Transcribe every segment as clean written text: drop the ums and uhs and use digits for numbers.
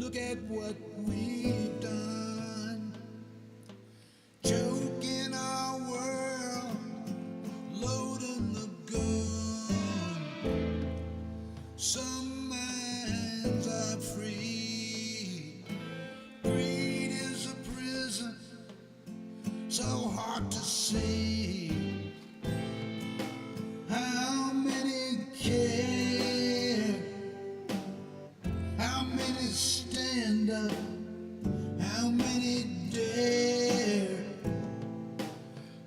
Look at what we've done. Choking our world, loading the gun. Some minds are free. Greed is a prison, so hard to see. How many care? How many stand up? How many dare?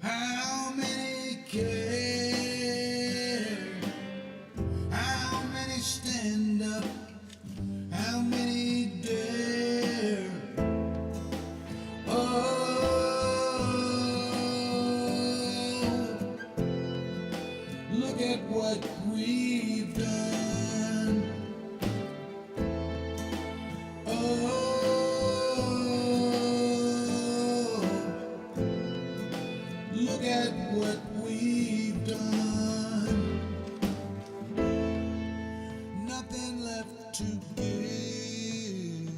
How many care? How many stand up? How many dare? Oh, look at what we've done. Oh, look at what we've done. Nothing left to give.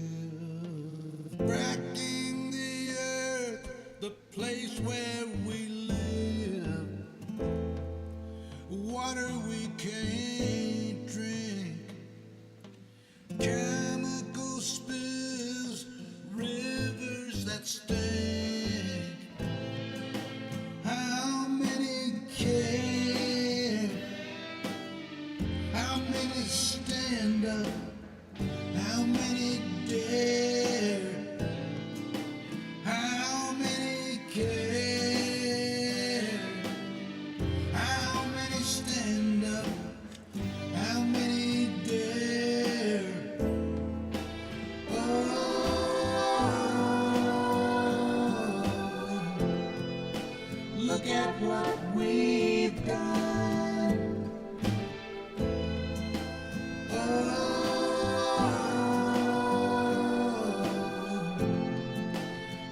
Bracking the earth, the place where we live. Water we can't drink. Chemical spills, rivers that stink. How many care? How many stand up? How many dare? How many care? How many stand up? How many dare? Oh, look at what we've done. Oh,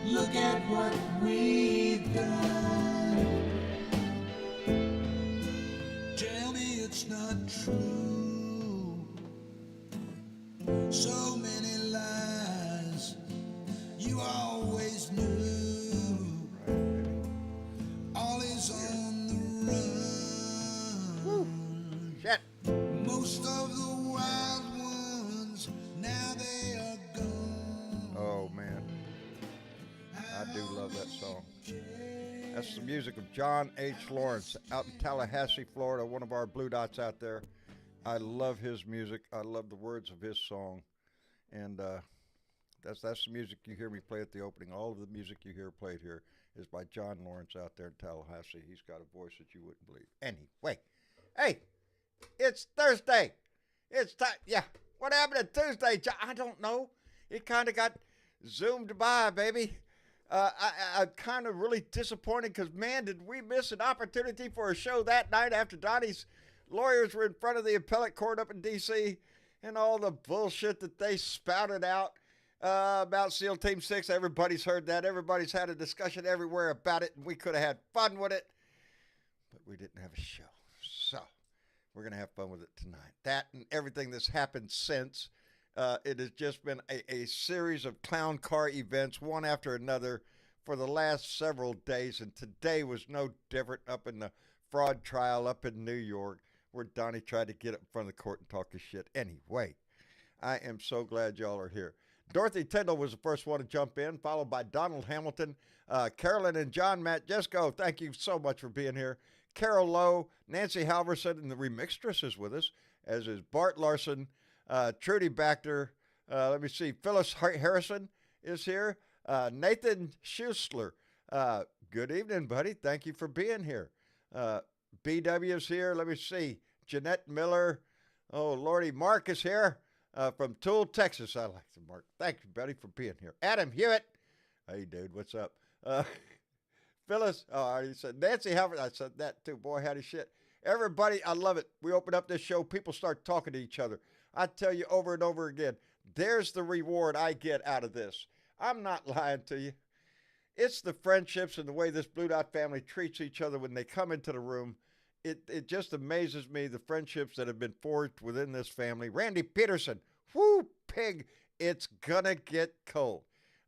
look at what we've done. Tell me it's not true. So many lies you always knew. All is on the run. Shit. Most of the wild ones, now they are gone. Oh, man. I do love that song. That's the music of John H. Lawrence out in Tallahassee, Florida, one of our Blue Dots out there. I love his music. I love the words of his song. And that's the music you hear me play at the opening. All of the music you hear played here is by John Lawrence out there in Tallahassee. He's got a voice that you wouldn't believe. Anyway, hey, it's Thursday. It's time. Yeah, what happened to Tuesday? I don't know. It kind of got zoomed by, baby. I'm kind of really disappointed because, man, did we miss an opportunity for a show that night after Donnie's lawyers were in front of the appellate court up in D.C. and all the bullshit that they spouted out about SEAL Team 6. Everybody's heard that. Everybody's had a discussion everywhere about it, and we could have had fun with it, but we didn't have a show. So we're going to have fun with it tonight. That and everything that's happened since. It has just been a series of clown car events, one after another, for the last several days, and today was no different up in the fraud trial up in New York, where Donnie tried to get up in front of the court and talk his shit. Anyway, I am so glad y'all are here. Dorothy Tyndall was the first one to jump in, followed by Donald Hamilton, Carolyn and John Matt Jesco. Thank you so much for being here. Carol Lowe, Nancy Halverson, and the remixtress is with us, as is Bart Larson, Trudy Bachter. Let me see. Phyllis Harrison is here. Nathan Schustler. Good evening, buddy. Thank you for being here. BW's here. Let me see. Jeanette Miller. Oh, Lordy. Mark is here from Toole, Texas. I like the Mark. Thank you, buddy, for being here. Adam Hewitt. Hey, dude. What's up? Phyllis. Oh, I already said. Nancy Halvard. I said that too. Boy, howdy shit. Everybody, I love it. We open up this show. People start talking to each other. I tell you over and over again, there's the reward I get out of this. I'm not lying to you. It's the friendships and the way this Blue Dot family treats each other when they come into the room. It just amazes me, the friendships that have been forged within this family. Randy Peterson, whoo, pig, It's gonna get cold.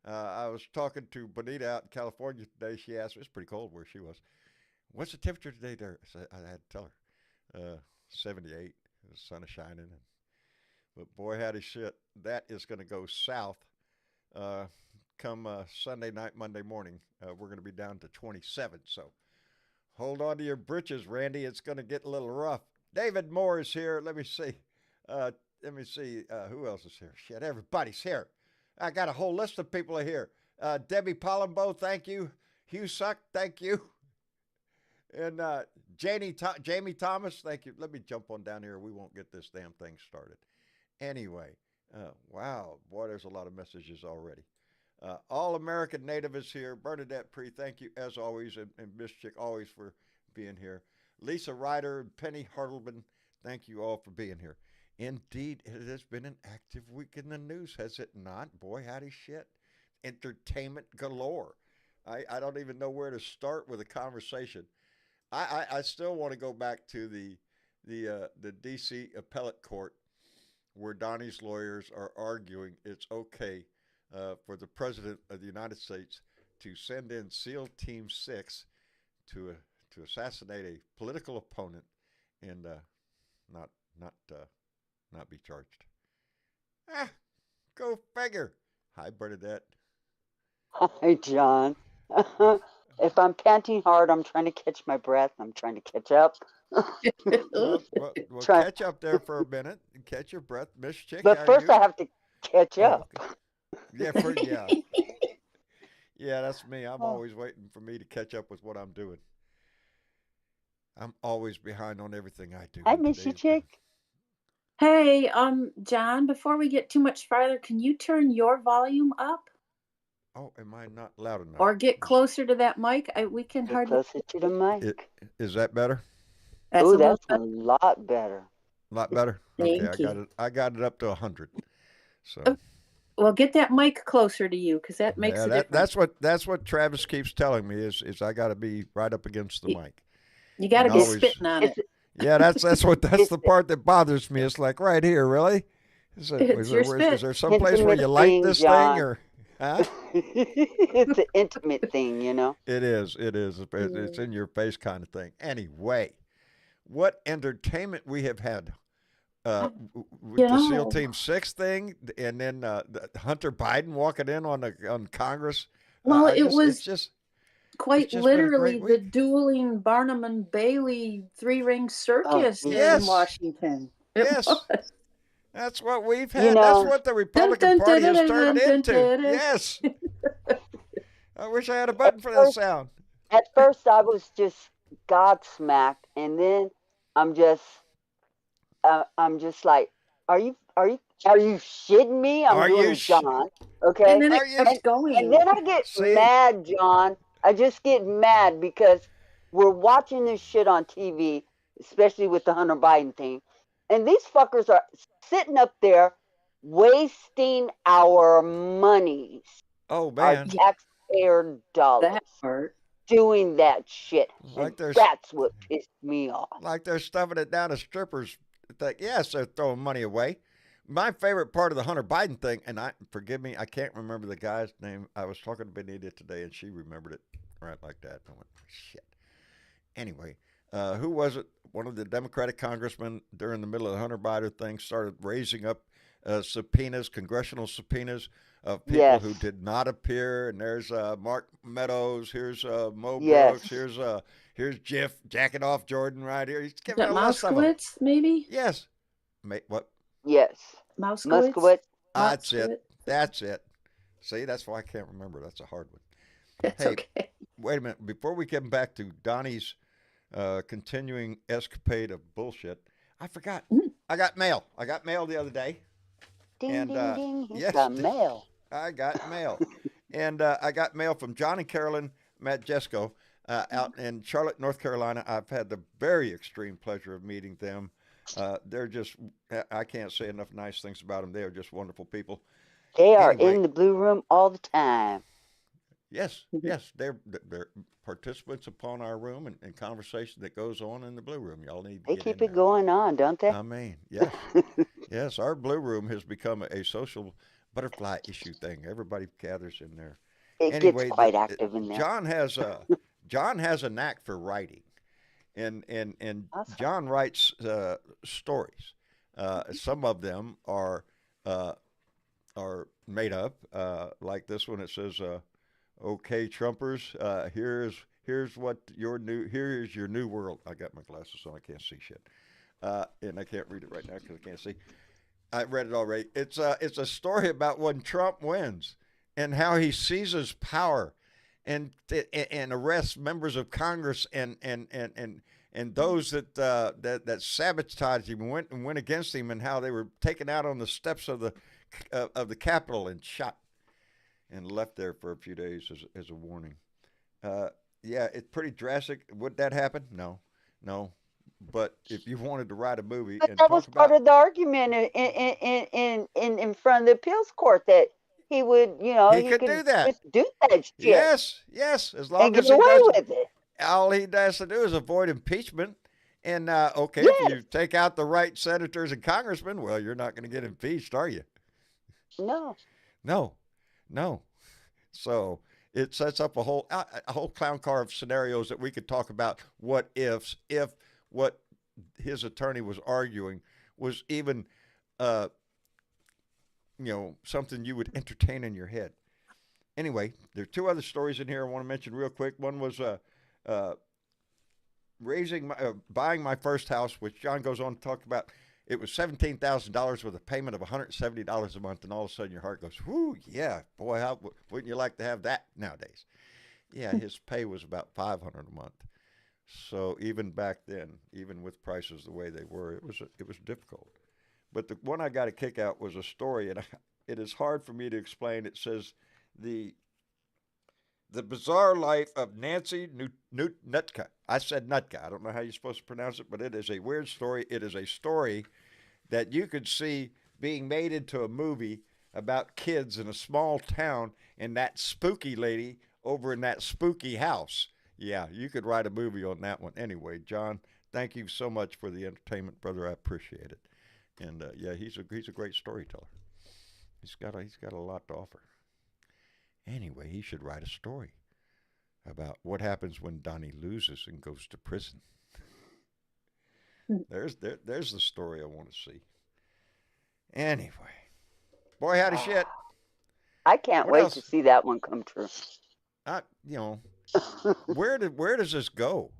I was talking to Bonita out in California today. She asked me, it's pretty cold where she was. What's the temperature today there? I had to tell her. 78. The sun is shining. But boy, howdy shit. That is going to go south uh, come Sunday night, Monday morning. We're going to be down to 27. So hold on to your britches, Randy. It's going to get a little rough. David Moore is here. Let me see. Let me see. Who else is here? Shit, everybody's here. I got a whole list of people here. Debbie Palumbo, thank you. Hugh Suck, thank you. And Jamie Thomas, thank you. Let me jump on down here. We won't get this damn thing started. Anyway, wow, boy, there's a lot of messages already. All American Native is here. Bernadette Pre, thank you as always, and Miss Chick always for being here. Lisa Ryder and Penny Hartleman, thank you all for being here. Indeed, it has been an active week in the news, has it not? Boy, howdy shit. Entertainment galore. I don't even know where to start with a conversation. I still want to go back to the D.C. appellate court where Donnie's lawyers are arguing it's okay for the president of the United States to send in SEAL Team 6 to assassinate a political opponent and not be charged. Go figure. Hi, Bernadette. Hi, John. If I'm panting hard, I'm trying to catch my breath. I'm trying to catch up. Well, Try- catch up there for a minute and catch your breath. Miss Chick, how But are first, you? I have to catch Oh, up. okay. Yeah, that's me. I'm always waiting for me to catch up with what I'm doing. I'm always behind on everything I do. I and miss you, today's been- chick. Hey, John, before we get too much farther, can you turn your volume up Oh, am I not loud enough? or get closer to that mic? We can Get hardly. closer to the mic. Is that better? That's Oh, a little that's a lot better. A lot better. Okay, Thank you. I got it up to 100. So Oh, well, get that mic closer to you because that makes yeah, a difference. that's what Travis keeps telling me is I got to be right up against the mic. You got to And be always- spitting on it. Yeah, that's the part that bothers me. It's like right here, really. Is It's your spit. there some place where you Intimate light thing, this John. thing or? Huh? It's an intimate thing, you know. It is. It's in your face kind of thing. Anyway, what entertainment we have had with the SEAL know. Team 6 thing, and then the Hunter Biden walking in on Congress. Well, I it just- was it's just quite just been a literally great the week. dueling Barnum and Bailey three-ring circus yes. in Washington. It Yes. was. That's what we've You had. know- That's what the Republican Dun, dun, Party has dun, turned dun, dun, into. dun, dun. Yes. I wish I had a button for that sound. At first, I was just godsmacked, and then I'm just like, are you shitting me? I'm Are doing you a sh- John, okay? And then Are it you- kept going. And then I get See? mad, John. I just get mad because we're watching this shit on TV, especially with the Hunter Biden thing, and these fuckers are sitting up there wasting our monies, Oh our man, taxpayer dollars, that part. doing that shit. Like And there's- that's what pissed me off. like they're stuffing it down a stripper's thing. Yes, they're throwing money away. My favorite part of the Hunter Biden thing, and forgive me, I can't remember the guy's name. I was talking to Benita today, and she remembered it right like that. I went, shit. Anyway, who was it? One of the Democratic congressmen during the middle of the Hunter Biden thing started raising up subpoenas, congressional subpoenas of people Yes. who did not appear. And there's Mark Meadows. Here's Mo Yes. Brooks. Here's Jeff jacking off Jordan right here. He's Is giving that a list of them. Moskowitz, maybe? Yes. What? Yes. Moskowitz? Muskowitz. That's Moskowitz? it. That's it. See, that's why I can't remember. That's a hard one. That's Hey, okay. Wait a minute. Before we get back to Donnie's continuing escapade of bullshit, I forgot. I got mail. I got mail the other day. Ding, And, ding, ding. He's yes, got ding. mail. I got mail. And I got mail from John and Carolyn Matjesco out in Charlotte, North Carolina. I've had the very extreme pleasure of meeting them. They're just, I can't say enough nice things about them. They are just wonderful people. They are Anyway. in the blue room all the time. Yes, they're participants upon our room and conversation that goes on in the blue room. Y'all need to They get keep in it there. going on, don't they? I mean, yes, yes. Our blue room has become a social butterfly issue thing. Everybody gathers in there. It gets Anyway, quite active in there. John has a knack for writing, and Awesome. John writes stories. Some of them uh, are made up, like this one. It says, "Okay, Trumpers, here's what here's your new world." I got my glasses on, I can't see shit, and I can't read it right now because I can't see. I read it already. It's a story about when Trump wins and how he seizes power and arrests members of Congress and those that sabotaged him and went against him, and how they were taken out on the steps of the Capitol and shot and left there for a few days as a warning. Yeah, it's pretty drastic. Would that happen? No, no. But if you wanted to write a movie But and that talk was part about, of the argument in front of the appeals court that he would, he he could do could that. just do that shit Yes, yes. As and long get as he away does, with it. all he has to do is avoid impeachment. And okay, if Yes. you take out the right senators and congressmen, well, you're not going to get impeached, are you? No. No, no. So it sets up a whole clown car of scenarios that we could talk about. What ifs if what his attorney was arguing was even, uh, something you would entertain in your head. Anyway, there are two other stories in here I want to mention real quick. One was uh, buying my first house, which John goes on to talk about. It was $17,000 with a payment of $170 a month, and all of a sudden your heart goes, "Whoo, yeah, boy, how wouldn't you like to have that nowadays?" Yeah, his pay was about $500 a month. So even back then, even with prices the way they were, it was difficult. But the one I got a kick out was a story, and it is hard for me to explain. It says the the bizarre life of Nancy Nutka. I said Nutka. I don't know how you're supposed to pronounce it, but it is a weird story. It is a story that you could see being made into a movie about kids in a small town and that spooky lady over in that spooky house. Yeah, you could write a movie on that one. Anyway, John, thank you so much for the entertainment, brother. I appreciate it. And yeah, he's a great storyteller. He's got a lot to offer. Anyway, he should write a story about what happens when Donnie loses and goes to prison. There's the story I want to see. Anyway, boy, howdy shit. I can't What wait else? to see that one come true. You know, where does this go?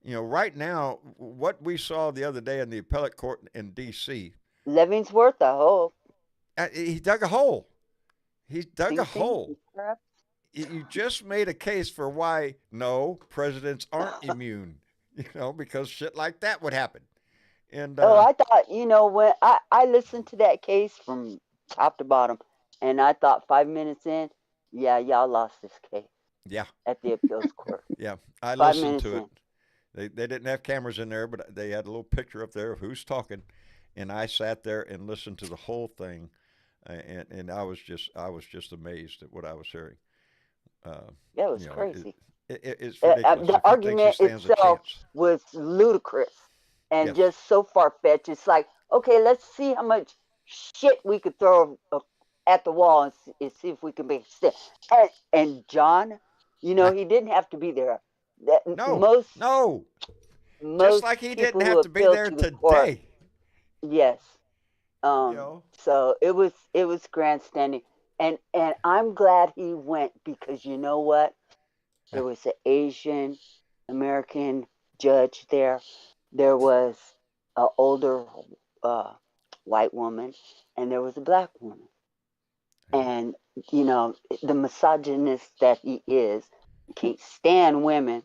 Right now, what we saw the other day in the appellate court in D.C. Levingsworth, I hope. He dug a hole. He dug Sing, a sing, hole. perhaps? You just made a case for why no presidents aren't immune. Because shit like that would happen. And Oh, I thought, when I listened to that case from top to bottom, and I thought 5 minutes in, yeah, y'all lost this case yeah, at the appeals court. yeah, I 5 listened to minutes it. They didn't have cameras in there, but they had a little picture up there of who's talking, and I sat there and listened to the whole thing, and I was just amazed at what I was hearing. Yeah, it was You know, crazy. it's ridiculous. The If he thinks he argument stands a itself chance. was ludicrous and Yes. just so far fetched. It's like, okay, let's see how much shit we could throw at the wall and see if we can make it stick. And John, he didn't have to be there. No, Most just like he didn't people who have to be appeal there to the court, today. yes. You know, So it was grandstanding, and I'm glad he went because you know what? There was an Asian American judge there. There was an older white woman, and there was a black woman. And the misogynist that he is, can't stand women,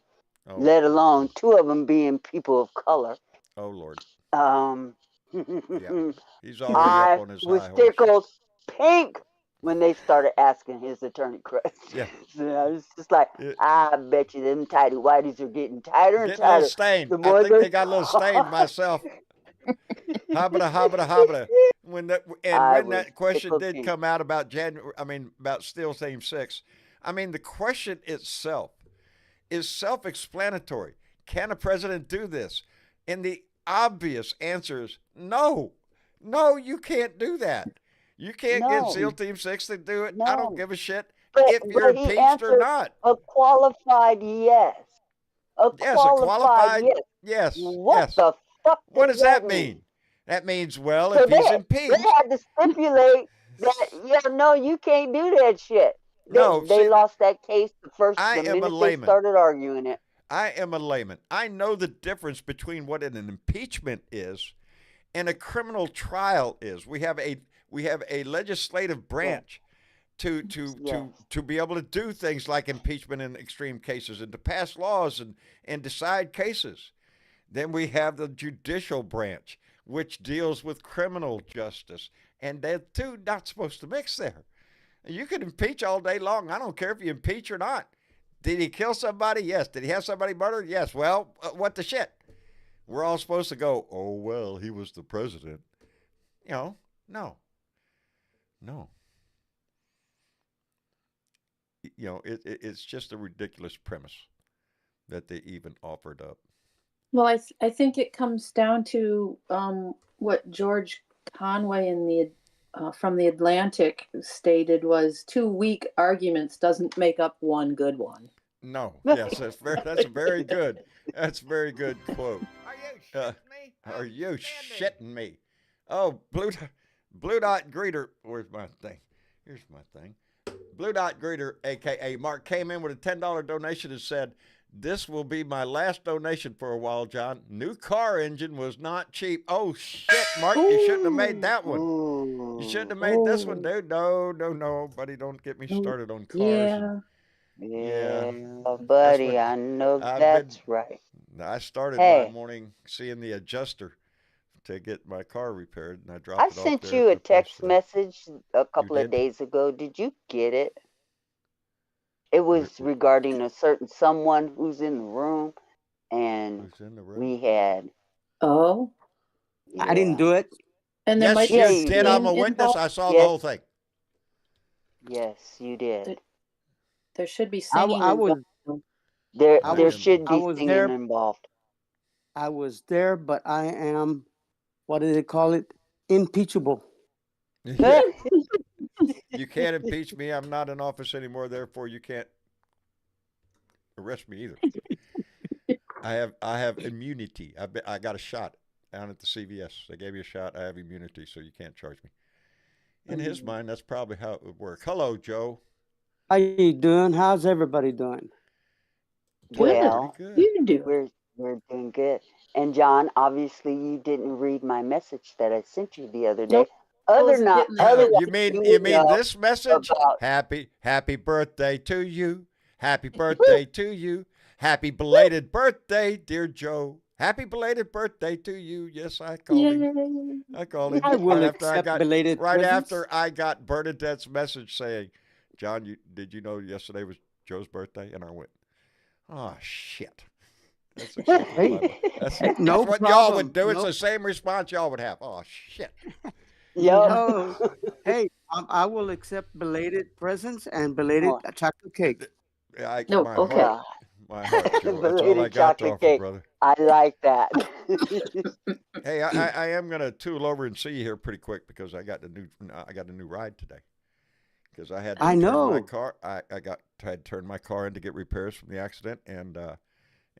oh, let alone two of them being people of color. oh Lord, Um, yeah, he's already up I on his was high horse. tickled pink when they started asking his attorney questions. Yeah. And I was just like, It- I bet you them tighty whities are getting tighter and Getting a little tighter. stained. The I more think they got a little stained myself. Hobbita, hobbita, hobbita. When that question tickled did pink. come out about about Steel Team 6, the question itself is self-explanatory. Can a president do this? And the obvious answer is no. No, you can't do that. You can't get No, SEAL Team 6 to do it. I don't no. give a shit But if you're he impeached or answered not. a qualified yes. A Yes, a qualified qualified yes. yes, What yes. the fuck What does does that that mean? mean? That means, well, So if he's they impeached, had to stipulate that, yeah, no, you can't do that shit. no, They see, lost that case I the am a minute they layman. started arguing it. I am a layman. I know the difference between what an impeachment is and a criminal trial is. We have a legislative branch Yes. to be able to do things like impeachment in extreme cases and to pass laws and decide cases. Then we have the judicial branch, which deals with criminal justice, and they're two not supposed to mix there. You can impeach all day long. I don't care if you impeach or not. Did he kill somebody? Yes. Did he have somebody murdered? Yes. Well, what the shit? We're all supposed to go, oh, well, he was the president. No, no. It's just a ridiculous premise that they even offered up. Well, I think it comes down to what George Conway in the from the Atlantic stated was 2 weak arguments doesn't make up one good one. No, yes, that's very good. That's a very good quote. Are you Uh, shitting me? are you shitting me? Oh, Blue Dot Greeter. Where's my thing? Here's my thing. Blue Dot Greeter, aka Mark, came in with a $10 donation and said, "This will be my last donation for a while, John. New car engine was not cheap." Oh shit, Mark, you shouldn't have made that one. You shouldn't have made this one, dude. No, buddy, don't get me started on cars. Yeah. Yeah, Yeah, that's buddy, what I know I've been. that's right. I started my Hey, morning seeing the adjuster to get my car repaired, and I I dropped it off sent there at you a the place text today. message a You couple of did? days ago. Did you get it? It Where, was regarding a certain someone who's in the room, and who's in the room? we had, Oh, I didn't yeah. do it. and there Yes, might be Yeah, you you did. did. I'm singing a witness. involved. I saw the Yes, whole thing. yes, you did. There should be I, singing I was involved. I There was I should I be was singing there. involved. I was there, but I am, what do they call it? Impeachable. am. You can't impeach me. I'm not in office anymore. Therefore, you can't arrest me either. I have immunity. I got a shot down at the CVS. They gave me a shot. I have immunity, so you can't charge me. In his mind, that's probably how it would work. Hello, Joe. How you doing? How's everybody doing? Doing Good. pretty Well, good. You do. we're doing good. And John, obviously you didn't read my message that I sent you the other day. Nope. Wasn't getting the Otherwise You mean you you would mean know this message? about Happy birthday to you. Happy birthday to you. Happy belated birthday, dear Joe. Happy belated birthday to you. Yes, I called him. Yay. I called him I will right after accept belated presents. I got Bernadette's message saying, "John, did you know yesterday was Joe's birthday?" And I went, "Oh shit." That's exactly Hey, what that's no what y'all would problem. do. It's No, the same response y'all would have. Oh shit. Yup. no. Hey, I will accept belated presents and belated Oh, chocolate cake. No, My okay. heart, God. Joe. That's all I Belated got to chocolate offer, cake. brother. I like that. Hey, I am gonna tool over and see you here pretty quick because I got a new ride today. Because I had to I turn my know. car. I had to turn my car in to get repairs from the accident, and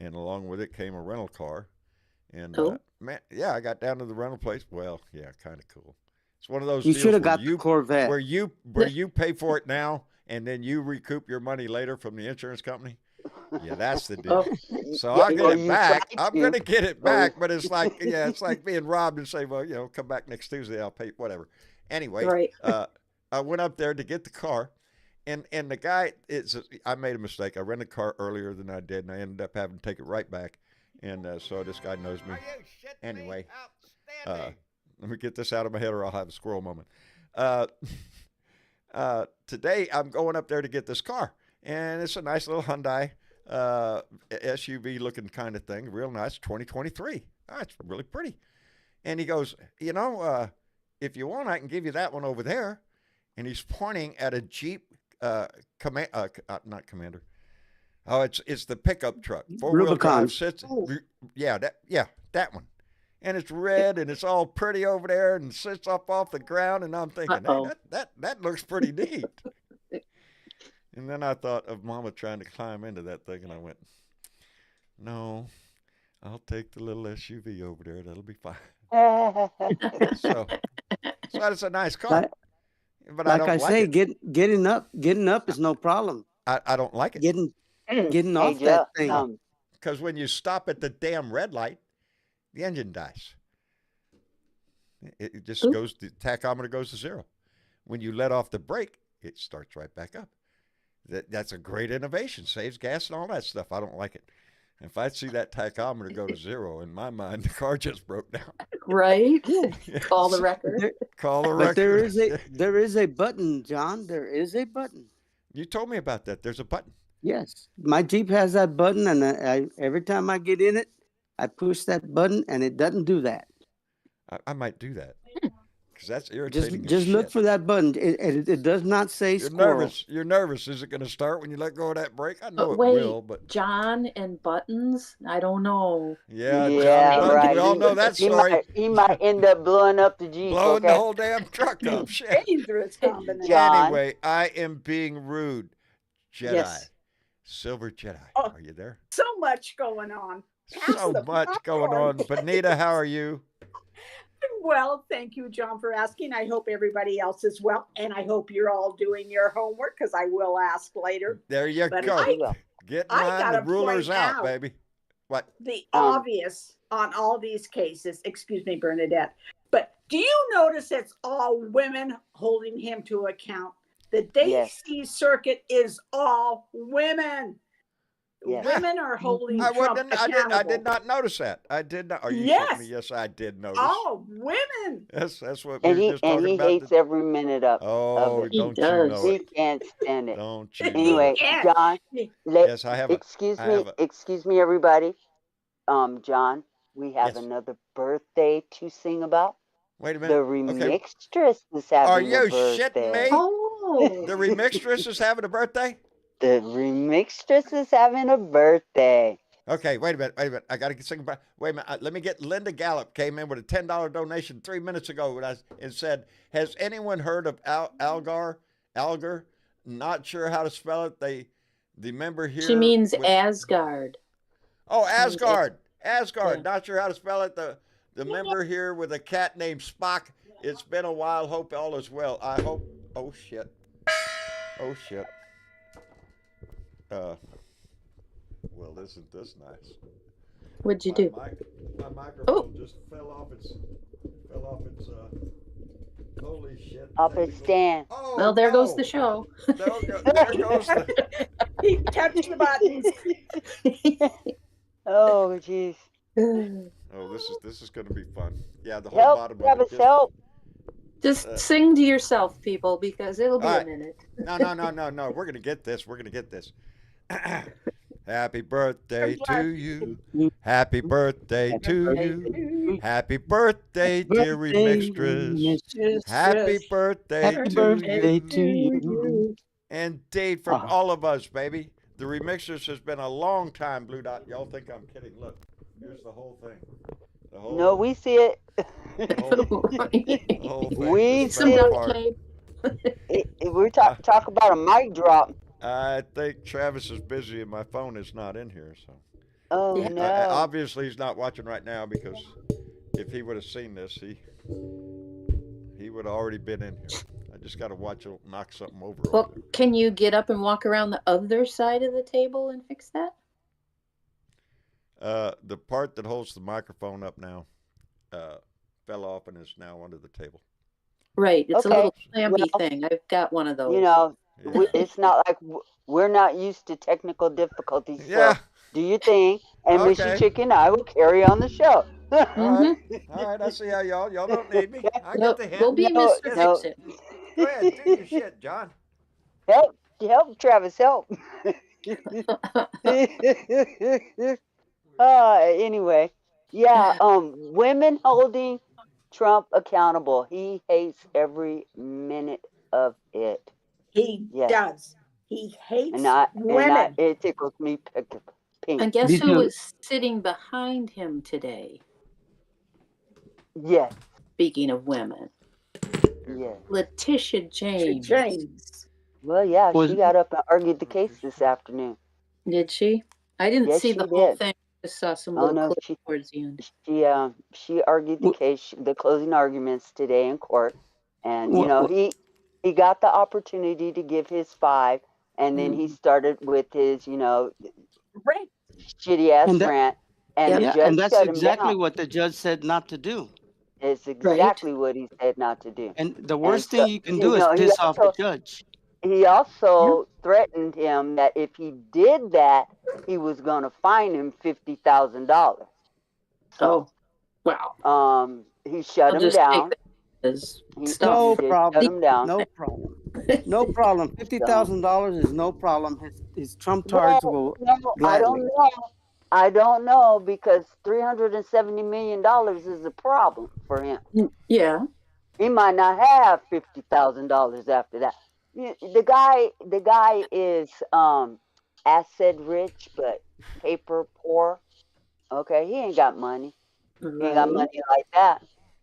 along with it came a rental car. And Oh, man, yeah, I got down to the rental place. Well, yeah, kind of cool. It's one of those You should deals have got the Corvette. where you pay for it now and then you recoup your money later from the insurance company. Yeah, that's the deal. oh, So Yeah, I'll get or it you back. try I'm to. gonna get it Or you- back, but it's like it's like being robbed and say, well, come back next Tuesday. I'll pay whatever. Anyway, right. I went up there to get the car, and the guy I made a mistake. I rented the car earlier than I did, and I ended up having to take it right back. And so this guy knows me. Are you shitting Anyway, me? Outstanding. let me get this out of my head, or I'll have a squirrel moment. Today I'm going up there to get this car, and it's a nice little Hyundai SUV looking kind of thing, real nice, 2023. It's really pretty. And he goes, if you want, I can give you that one over there. And he's pointing at a Jeep, not Commander. Oh, it's the pickup truck, 4-wheel Rubicon. drive. Sits, yeah, that one. and it's red and it's all pretty over there and sits up off the ground, and I'm thinking, hey, Uh-oh. that looks pretty neat. And then I thought of Mama trying to climb into that thing, and I went, no, I'll take the little SUV over there. That'll be fine. So it's a nice car, Like, but I like I don't like say, it. getting up is no problem. I don't like it Getting Hey, off Joe, that thing. because when you stop at the damn red light, the engine dies. It just Oop. goes. The tachometer goes to zero. When you let off the brake, it starts right back up. That's a great innovation. Saves gas and all that stuff. I don't like it. If I see that tachometer go to zero, in my mind, the car just broke down. Right? Yes. Call the record. Call the But record. there is a button, John. There is a button. You told me about that. There's a button. Yes, my Jeep has that button, and I every time I get in it, I push that button, and it doesn't do that. I might do that because that's irritating. Just as look shit. for that button. It does not say You're squirrel. nervous. You're nervous. Is it going to start when you let go of that brake? I know But it wait, will, but John and buttons? I don't know. yeah, John yeah, and Buttons. right. We all know that story. He might end up blowing up the Jeep. Blowing the Okay, whole damn truck up. Shit. Dangerous combination. John. Anyway, I am being rude. Jedi. Yes. Silver Jedi. Oh. Are you there? So much going on. Pass So the much going popcorn. on. Benita, how are you? Well, thank you, John, for asking. I hope everybody else is well, and I hope you're all doing your homework because I will ask later. There you But go. He will. Get I mine. gotta The ruler's point out, out- baby. What? The Um, obvious on all these cases, excuse me, Bernadette, but do you notice it's all women holding him to account? The Yes. DC circuit is all women. Yes. Women are holding I Trump wouldn't. accountable. I did not notice that. I did not. Are you Yes. shitting me? Yes, I did notice. All women. That's what we And were he just talking about. hates every minute of Oh, it. He don't you does. know He it? can't stand it. Don't you know Anyway, it? Yeah. John, Yes, I have a. excuse I me, have a. excuse me, everybody. John, we have Yes. another birthday to sing about. Wait a The minute. Okay. remixtress is Are having a you birthday. shitting me? Oh. The remixtress is having a birthday? The remixtress is having a birthday. Okay, wait a minute. I got to sing about. Wait a minute. Let me get. Linda Gallup came in with a $10 donation 3 minutes ago and said, "Has anyone heard of Algar? Algar? Not sure how to spell it. The member here. She means with- Asgard. Oh, She means Asgard. Asgard. Yeah. Not sure how to spell it. The member here with a cat named Spock. It's been a while. Hope all is well. I hope. Oh shit. Oh shit. Well, isn't this nice? What'd you do? My microphone Oh. just fell off its. Holy shit. Off its technical- stand. Oh, Well, there goes no. the show. There goes the. He touched the buttons. Oh, jeez. Oh, this is going to be fun. Yeah, the whole Help, bottom of Travis, it. help. Just sing to yourself, people, because it'll be All a right. minute. No. We're going to get this. Happy birthday to you. Happy birthday to you. Happy birthday, dear remixtress. Happy birthday Happy to birthday you. to you. Indeed, from Ah. all of us, baby. The remixtress has been a long time, Blue Dot. Y'all think I'm kidding? Look, here's the whole thing. The whole, No, we see it. the whole thing. We just Some fell see duct apart. tape. We're talk about a mic drop. I think Travis is busy and my phone is not in here. So Oh, Yeah. no. obviously he's not watching right now because if he would have seen this, he would have already been in here. I just got to watch it knock something over. Well, over there. can you get up and walk around the other side of the table and fix that? The part that holds the microphone up now fell off and is now under the table. Right. It's Okay, a little clampy well, thing. I've got one of those. You know, Yeah. it's not like we're not used to technical difficulties. So Yeah. do your thing, and Missy Okay. Chicken and I will carry on the show. All right. I see how y'all don't need me. I No, get the hint. we'll be No, Mr. no. Fix-It. Go ahead, do your shit, John. Help, Travis, help. Anyway, yeah, women holding Trump accountable. He hates every minute of it. He Yes. does. He hates And women. it tickles me pink. And guess Me who too. was sitting behind him today? Yes, Speaking of women, yes. Letitia James. James. Well, yeah, Was she got up and argued the case this afternoon. Did she? I didn't Yes, see she the whole did. thing. I just saw some Oh little no, clips towards the end. she argued the Wh- case, the closing arguments today in court, and what, he got the opportunity to give his 5, and then he Mhm. started with his Right. shitty ass and that rant, and the Yep. yeah, judge and that's shut him exactly down. what the judge said not to do. It's Right. exactly what he said not to do. And the And worst so thing you can do is he piss off the also judge. he Yep. also threatened him that if he did that, he was going to fine him $50,000. Oh, wow. He shut I'll him just take down. that as He stuff. No did shut problem. him down. No problem. No problem. $50,000 is no problem. His Trump tards Well, will no, I don't gladly. know. I don't know because $370 million is a problem for him. Yeah. He might not have $50,000 after that. The guy is asset rich but paper poor. Okay, he ain't got money. He ain't got Right. money like that.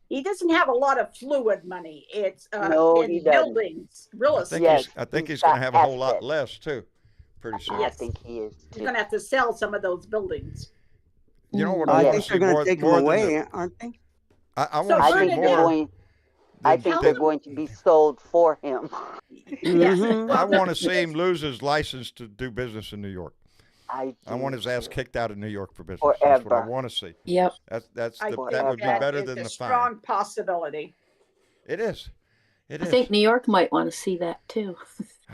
He doesn't have a lot of fluid money. It's No, he in doesn't. buildings, real I think estate. Yes, I think he's going got to have a whole lot assets. less too, pretty soon. I Yes. think he is He's too. going to have to sell some of those buildings. You know what I I Yes. want think to they're see going more to take him more than away, aren't they? I So want to I see think they're more going. I than, think Tell they're them- going to be sold for him. Yes. Mhm. I Well, want to see him lose his license to do business in New York. I I want do his ass too. kicked out of New York for business. That's what I Forever. want to see. Yep. I That think would be that better is than a the fine. strong possibility. It is. It I is. think New York might want to see that too.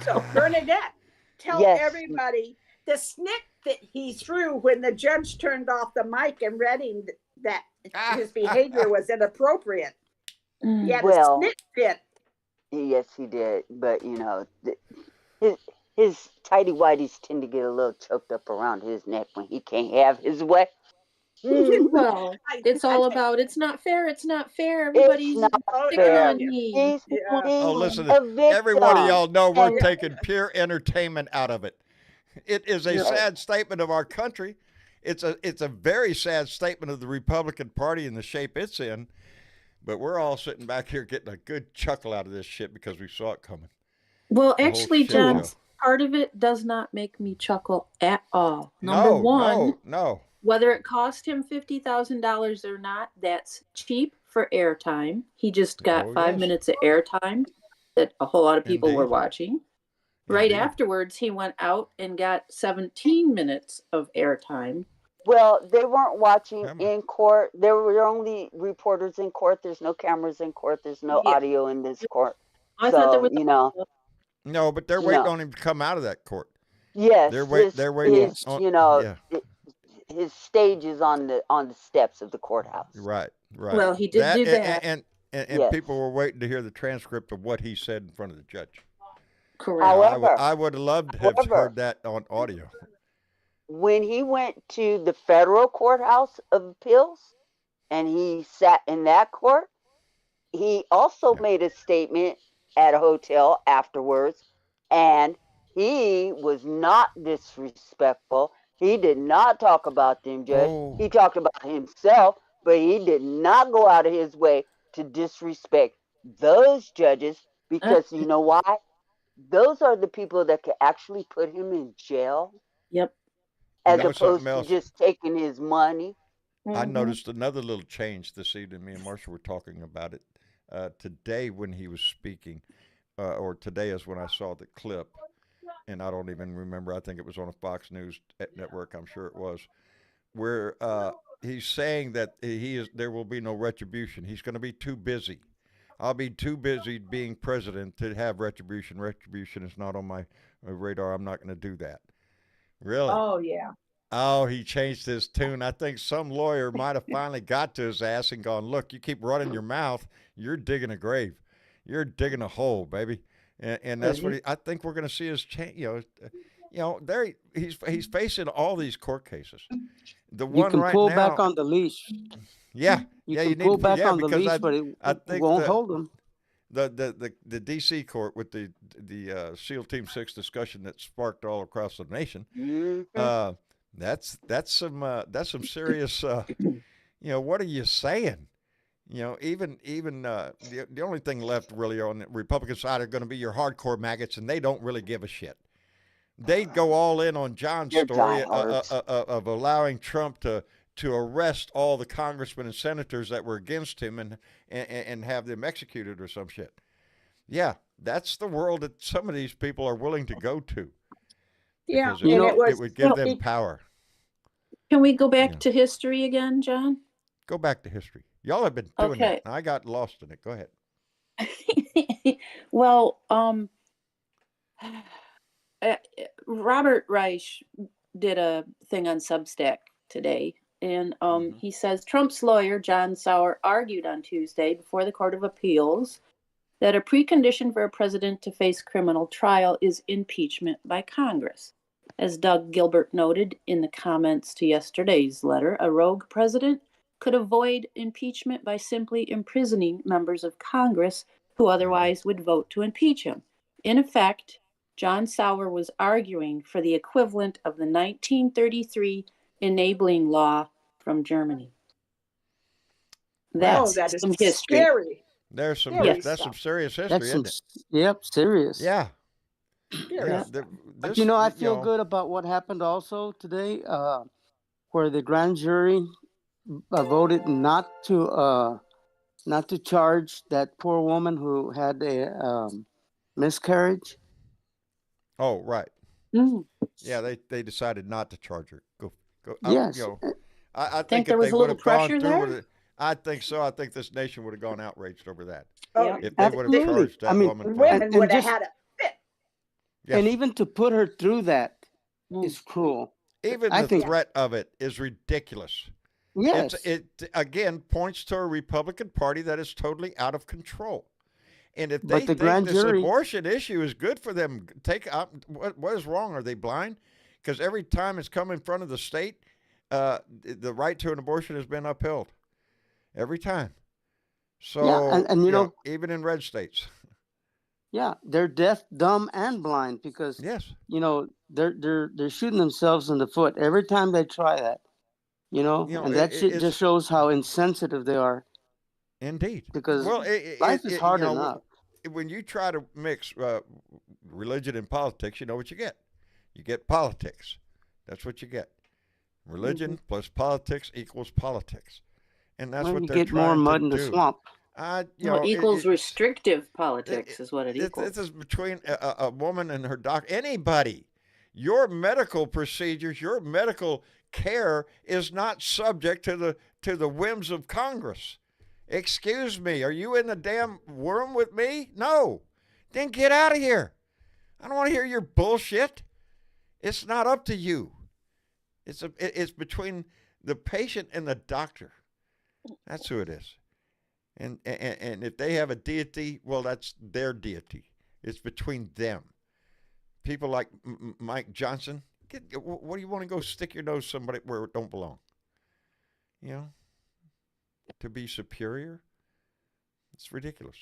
So, Bernadette, tell Yes. everybody the snick that he threw when the judge turned off the mic and read him that his behavior was inappropriate. He had a Well, snick fit. yes, he did. But his tidy whities tend to get a little choked up around his neck when he can't have his way. Well, it's all about it's not fair. It's not fair. It's Everybody's not picking fair. on me. He's Yeah. Oh, he's listen, a victim. every one of y'all know we're And taking pure entertainment out of it. It is a Yep. sad statement of our country. It's a very sad statement of the Republican Party and the shape it's in. But we're all sitting back here getting a good chuckle out of this shit because we saw it coming. Well, The whole actually, shit John, show. part of it does not make me chuckle at all. Number No, one, no. whether it cost him $50,000 or not, that's cheap for airtime. He just got Oh, 5 minutes of airtime that a whole lot of people were Indeed. watching. Right Indeed. afterwards, he went out and got 17 minutes of airtime. well, they weren't watching Come on. in court. There were only reporters in court. There's no cameras in court. There's no Yeah. audio in this court. I thought there So was No, but they're waiting No. on him to come out of that court. yes, They're waiting his on yeah. his stage is on the steps of the courthouse. Right. Well, he did do that. And Yes. people were waiting to hear the transcript of what he said in front of the judge. correct. Now, However- I would have loved to have however- heard that on audio. When he went to the federal courthouse of appeals and he sat in that court, he also made a statement at a hotel afterwards, and he was not disrespectful. He did not talk about them, Judge. Oh. He talked about himself, but he did not go out of his way to disrespect those judges because you know why? Those are the people that could actually put him in jail Yep. as You know opposed something to else? just taking his money. I Mhm. noticed another little change this evening. Me and Marcia were talking about it today when he was speaking, or today is when I saw the clip, and I don't even remember. I think it was on a Fox News network. I'm sure it was, where he's saying that there will be no retribution. He's going to be too busy. I'll be too busy being president to have retribution. Retribution is not on my radar. I'm not going to do that. Really? Oh, yeah. Oh, he changed his tune. I think some lawyer might have finally got to his ass and gone, look, you keep running your mouth, you're digging a grave. You're digging a hole, baby. And that's what I think we're going to see his change. There he's facing all these court cases. The You one can right pull now, back on the leash. yeah, You yeah, can you need pull to back on the because leash, but I it think won't hold them. the D.C. court with the SEAL Team 6 discussion that sparked all across the nation. Mhm. That's some serious. What are you saying? Even the only thing left really on the Republican side are going to be your hardcore maggots, and they don't really give a shit. They'd go all in on John's You're story diehards. of allowing Trump to arrest all the congressmen and senators that were against him and have them executed or some shit. Yeah, that's the world that some of these people are willing to go to Yeah, because and it would give them he- power. Can we go back Yeah. to history again, John? Go back to history. Y'all have been doing Okay. that. I got lost in it. Go ahead. Well, Robert Reich did a thing on Substack today, and he says Trump's lawyer, John Sauer, argued on Tuesday before the Court of Appeals that a precondition for a president to face criminal trial is impeachment by Congress. As Doug Gilbert noted in the comments to yesterday's letter, a rogue president could avoid impeachment by simply imprisoning members of Congress who otherwise would vote to impeach him. In effect, John Sauer was arguing for the equivalent of the 1933 enabling law from Germany. That's that is some history. scary. There's some Scary that's some stuff. serious history, That's isn't it? yep, serious. Yeah. Scary Yeah. stuff. But I feel good about what happened also today, where the grand jury voted not to charge that poor woman who had a miscarriage. Oh, right. Mm. Yeah, they decided not to charge her. Go. Yes. I Think think there if was they a would little have gone pressure through there? with it, I think so. I think this nation would have gone outraged over that. Oh, If they would have Absolutely. charged that I mean, woman. women and would have just- had a fit. Yes. And even to put her through that Mm. is cruel. Even I the think- threat of it is ridiculous. Yes. It again points to a Republican Party that is totally out of control. And if But they the think grand this jury- abortion issue is good for them, what is wrong? Are they blind? Because every time it's come in front of the state, the right to an abortion has been upheld. Every time. So Yeah, and you know- even in red states. Yeah, they're deaf, dumb, and blind because Yes. they're shooting themselves in the foot every time they try that. And that shit it's- just shows how insensitive they are. Indeed. Because well, life is hard enough. When you try to mix religion and politics, you know what you get. You get politics. That's what you get. Religion plus politics equals politics, and that's Well, what you they're get more trying mud to in the do. swamp. It equals restrictive politics is what it equals. This is between a woman and her doctor. Anybody, your medical procedures, your medical care is not subject to the whims of Congress. Excuse me, are you in the damn room with me? No. Then get out of here. I don't want to hear your bullshit. It's not up to you. It's between the patient and the doctor. That's who it is. And if they have a deity, well, that's their deity. It's between them. People like Mike Johnson, what do you want to go stick your nose somebody where it don't belong? To be superior? It's ridiculous.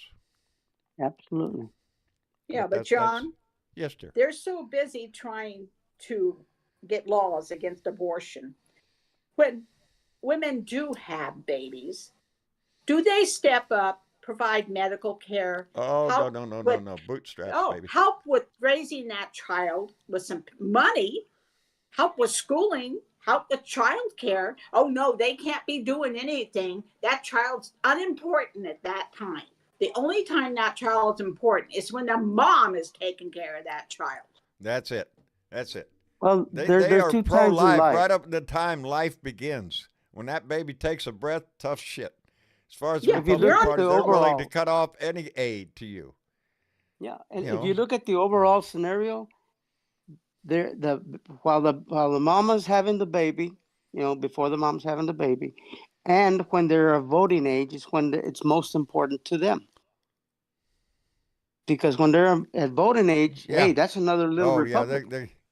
Absolutely. Yeah, but that's- John, Yes, dear. they're so busy trying to get laws against abortion. When women do have babies, do they step up, provide medical care? Oh, help no. with- Bootstraps, baby. help with raising that child with some money, help with schooling, help with child care. Oh, no, they can't be doing anything. That child's unimportant at that time. The only time that child's important is when the mom is taking care of that child. That's it. Well, They there's are two times in pro-life life. right up to the time life begins. When that baby takes a breath, tough shit. As far as the Yeah, if you Republican look at Party, the they're willing overall- to cut off any aid to you. Yeah, and You if you know. look at the overall scenario, while the mama's having the baby, before the mom's having the baby, and when they're of voting age is when it's most important to them. Because when they're at voting age, Yeah. hey, that's another little Oh, republic.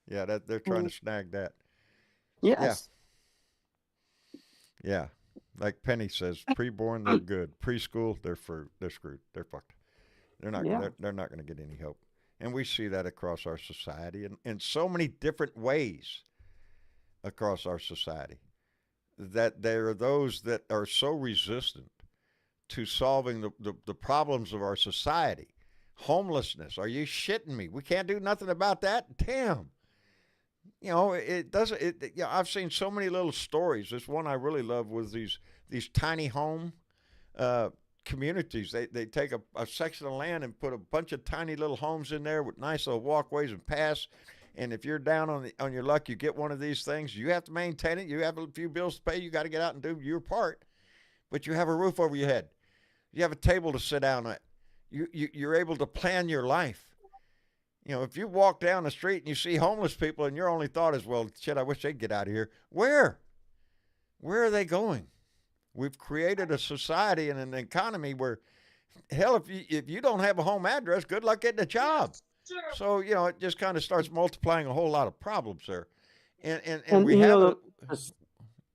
they're trying to snag that. Yes. Yeah. Like Penny says, preborn, they're good. Preschool, they're screwed. They're fucked. They're not Yeah. they're not going to get any help. And we see that across our society in so many different ways across our society that there are those that are so resistant to solving the problems of our society. Homelessness. Are you shitting me? We can't do nothing about that? Damn. You know, it doesn't. You know, I've seen so many little stories. This one I really love was these tiny home communities. They take a section of land and put a bunch of tiny little homes in there with nice little walkways and paths. And if you're down on your luck, you get one of these things. You have to maintain it. You have a few bills to pay. You got to get out and do your part. But you have a roof over your head. You have a table to sit down at. You're able to plan your life. You know, if you walk down the street and you see homeless people and your only thought is, well, shit, I wish they'd get out of here. Where? Where are they going? We've created a society and an economy where, hell, if you don't have a home address, good luck getting a job. So, you know, it just kind of starts multiplying a whole lot of problems there. And we have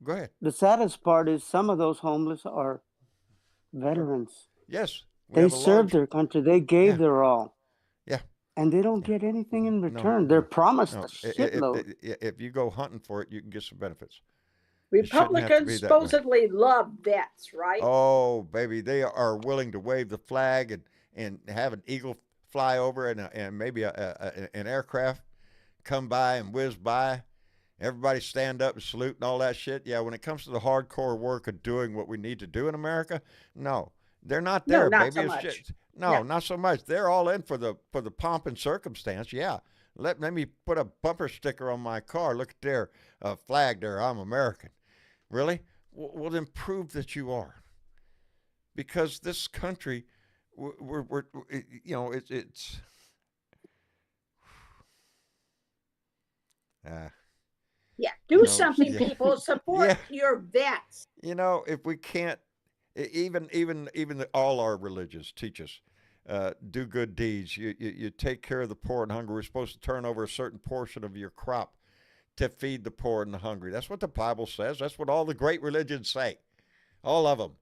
go ahead. The saddest part is some of those homeless are veterans. Yes. They served their country. They gave their all. Yeah. And they don't get anything in return. No, They're promised a shitload. If you go hunting for it, you can get some benefits. Republicans supposedly love vets, right? Oh, baby, they are willing to wave the flag and have an eagle fly over and maybe an aircraft come by and whiz by. Everybody stand up and salute and all that shit. Yeah, when it comes to the hardcore work of doing what we need to do in America, no, they're not there, no, not baby. so It's much. just, no, not so much. They're all in for the pomp and circumstance. Yeah, let me put a bumper sticker on my car. Look at there, a flag there. I'm American. Really? Well, then prove that you are. Because this country, we're you know, it's. Yeah, do something, people. Support your vets. You know, if we can't, even all our religions teach us, do good deeds. You take care of the poor and hungry. We're supposed to turn over a certain portion of your crop to feed the poor and the hungry. That's what the Bible says. That's what all the great religions say. All of them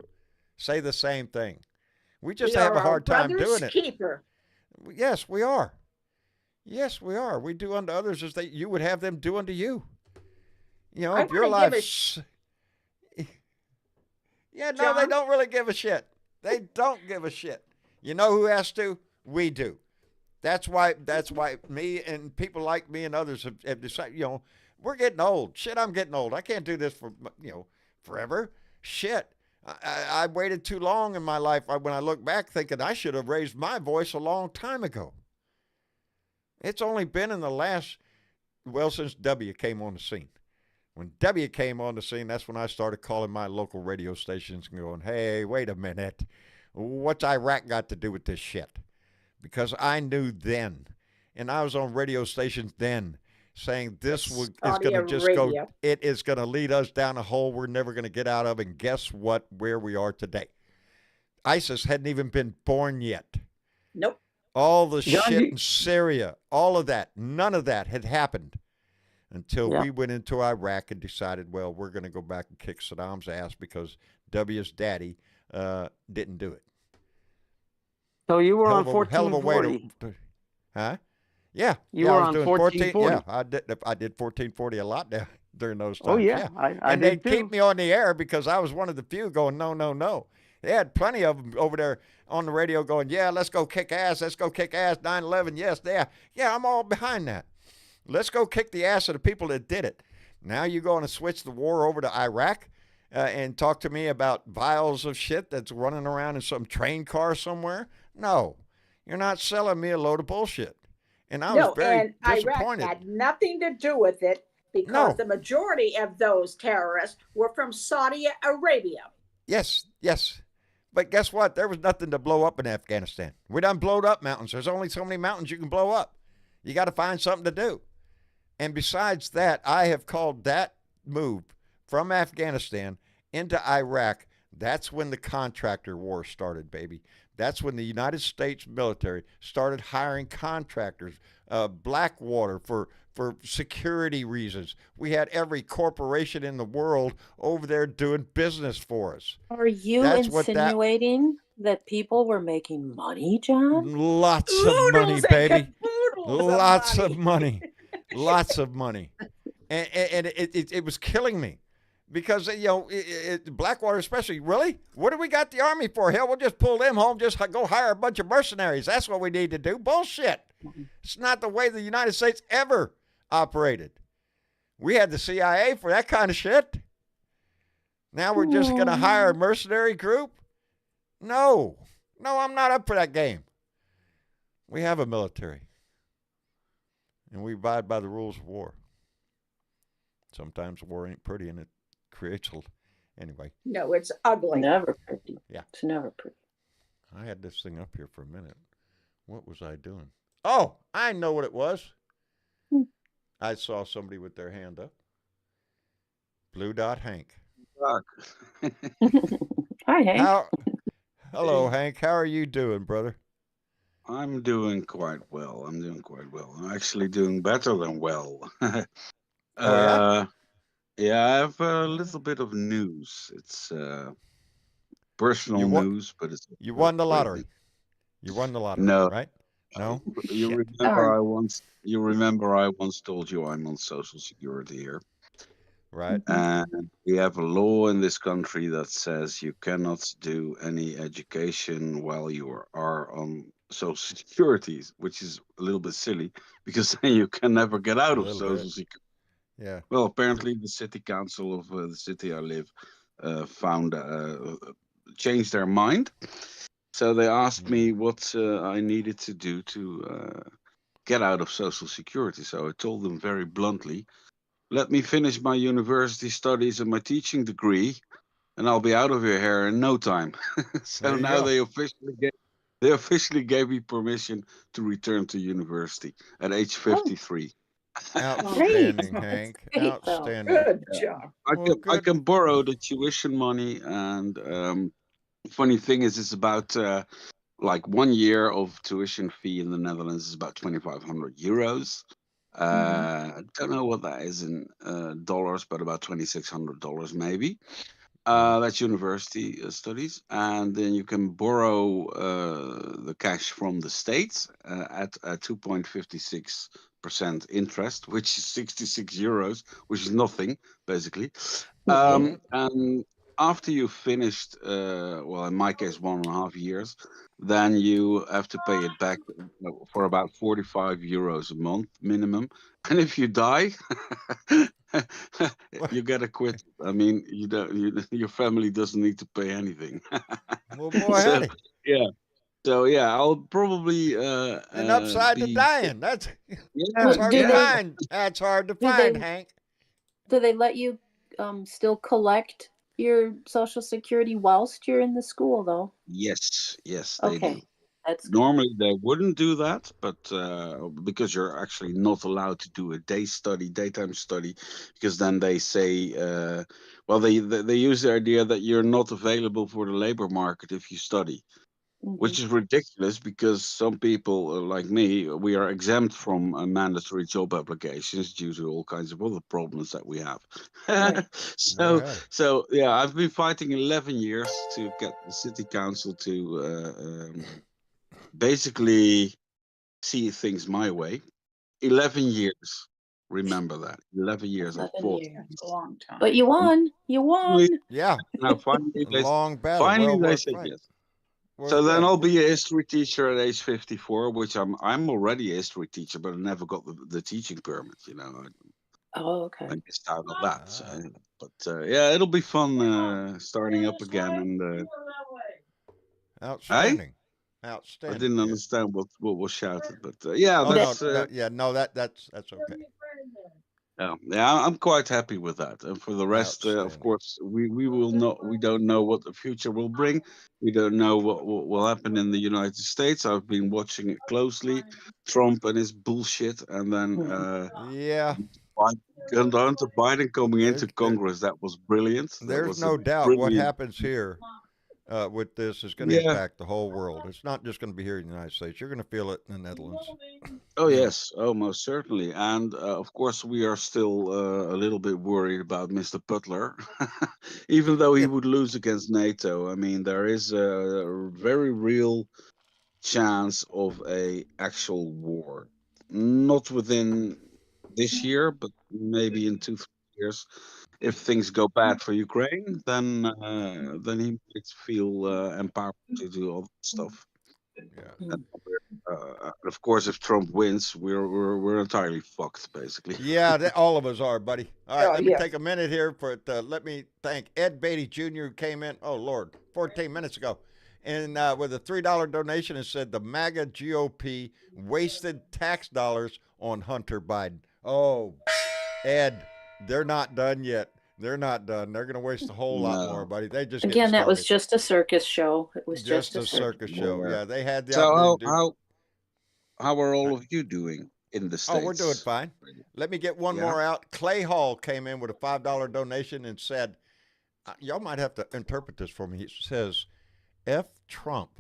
say the same thing. We just have a hard time doing it. Keeper. Yes, we are. Yes, we are. We do unto others as you would have them do unto you. You know, if your life. Yeah, no, John? They don't really give a shit. They don't give a shit. You know who has to? We do. That's why me and people like me and others have decided, you know, we're getting old. Shit, I'm getting old. I can't do this for, you know, forever. Shit. I waited too long in my life when I look back thinking I should have raised my voice a long time ago. It's only been in the last, well, since W came on the scene. When W came on the scene, that's when I started calling my local radio stations and going, hey, wait a minute. What's Iraq got to do with this shit? Because I knew then, and I was on radio stations then, saying this is going to just go, it is going to lead us down a hole we're never going to get out of. And guess what? Where we are today. ISIS hadn't even been born yet. Nope. All the shit in Syria, all of that, none of that had happened until we went into Iraq and decided, well, we're going to go back and kick Saddam's ass because W's daddy didn't do it. So you were on 1440. Huh? Yeah. You were on 1440. Yeah, I did 1440 a lot during those times. Oh, yeah. And they'd keep me on the air because I was one of the few going, no, no, no. They had plenty of them over there on the radio going, yeah, let's go kick ass. Let's go kick ass. 9/11. Yes, yeah, I'm all behind that. Let's go kick the ass of the people that did it. Now you're going to switch the war over to Iraq and talk to me about vials of shit that's running around in some train car somewhere? No, you're not selling me a load of bullshit. And I was very disappointed. Iraq had nothing to do with it because the majority of those terrorists were from Saudi Arabia. Yes. But guess what? There was nothing to blow up in Afghanistan. We done blowed up mountains. There's only so many mountains you can blow up. You got to find something to do. And besides that, I have called that move from Afghanistan into Iraq. That's when the contractor war started, baby. That's when the United States military started hiring contractors, Blackwater for security reasons. We had every corporation in the world over there doing business for us. Are you insinuating that people were making money, John? Lots of money, baby. Lots of money. Lots of money. And it was killing me because Blackwater especially. Really, what do we got the army for? Hell, we'll just pull them home. Just go hire a bunch of mercenaries. That's what we need to do. Bullshit. It's not the way the United States ever operated. We had the CIA for that kind of shit. Now we're just going to hire a mercenary group? No. No, I'm not up for that game. We have a military. And we abide by the rules of war. Sometimes war ain't pretty and it creates anyway. No, it's ugly. Never pretty. Yeah. It's never pretty. I had this thing up here for a minute. What was I doing? Oh, I know what it was. I saw somebody with their hand up. Blue Dot Hank. Hi, Hank. Hello, Hank. How are you doing, brother? I'm doing quite well. I'm actually doing better than well. Yeah? Yeah, I have a little bit of news. It's personal news, but it's you won the lottery. You won the lottery, no, right? No. You remember I once told you I'm on Social Security here. Right. And we have a law in this country that says you cannot do any education while you are on Social Security, which is a little bit silly because then you can never get out of Social Security. Yeah. Well, apparently the city council of the city I live changed their mind. So they asked me what I needed to do to get out of Social Security. So I told them very bluntly, let me finish my university studies and my teaching degree, and I'll be out of your hair in no time. So now they officially gave me permission to return to university at age 53. Outstanding, Hank. Outstanding. Good job. I can borrow the tuition money, and funny thing is, it's about like 1 year of tuition fee in the Netherlands is about 2,500 euros. I don't know what that is in dollars, but about $2,600 maybe. That's university studies, and then you can borrow the cash from the states at 2.56% interest, which is 66 euros, which is nothing basically. And after you've finished, well, in my case, 1.5 years, then you have to pay it back for about 45 euros a month minimum. And if you die, you get acquitted. I mean, your family doesn't need to pay anything. Well, boy, howdy. Yeah. So yeah, I'll probably an upside to dying. That's hard to find. That's hard to find, Hank. Do they let you still collect your Social Security whilst you're in the school, though? Yes, they do. That's normally they wouldn't do that, but because you're actually not allowed to do a daytime study, because then they say, well, they use the idea that you're not available for the labor market if you study. Which is ridiculous because some people like me, we are exempt from mandatory job applications due to all kinds of other problems that we have. Right. So yeah, I've been fighting 11 years to get the city council to basically see things my way. 11 years. Remember that. 11 years I fought. That's a long time. But you won. You won. Yeah. Now finally, long battle. Finally, well they said fight. yes. So then I'll be a history teacher at age 54, which I'm already a history teacher, but I never got the teaching permit, you know. Okay. I missed out on that. So, but yeah, it'll be fun starting up again. And outstanding. Outstanding. I didn't understand what was shouted, but yeah, that's that's okay. Yeah, I'm quite happy with that. And for the rest, of course, we will not. We don't know what the future will bring. We don't know what will happen in the United States. I've been watching it closely. Trump and his bullshit, and then Hunter Biden coming into Congress. That was brilliant. There's no doubt what happens here with this is going to impact the whole world. It's not just going to be here in the United States. You're going to feel it in the Netherlands. Oh yes, most certainly. And of course, we are still a little bit worried about Mr. Butler, even though he would lose against NATO. I mean, there is a very real chance of a actual war, not within this year, but maybe in 2-3 years. if things go bad for Ukraine, then he might feel empowered to do all that stuff. Yeah. And of course, if Trump wins, we're entirely fucked, basically. Yeah, all of us are, buddy. All right, Oh, let me yeah. take a minute here let me thank Ed Beatty Jr. who came in. Oh Lord, 14 minutes ago, and with a $3 donation and said the MAGA GOP wasted tax dollars on Hunter Biden. Oh, Ed, they're not done yet. They're not done. They're going to waste a whole lot more, No. buddy. They just Again, getting that was started. just a circus show. It was Just a circus show. Yeah. Yeah, they had the So opportunity to do. how are all of you doing in the States? Oh, we're doing fine. Let me get one Yeah? more out. Clay Hall came in with a $5 donation and said, y'all might have to interpret this for me. He says, F Trump.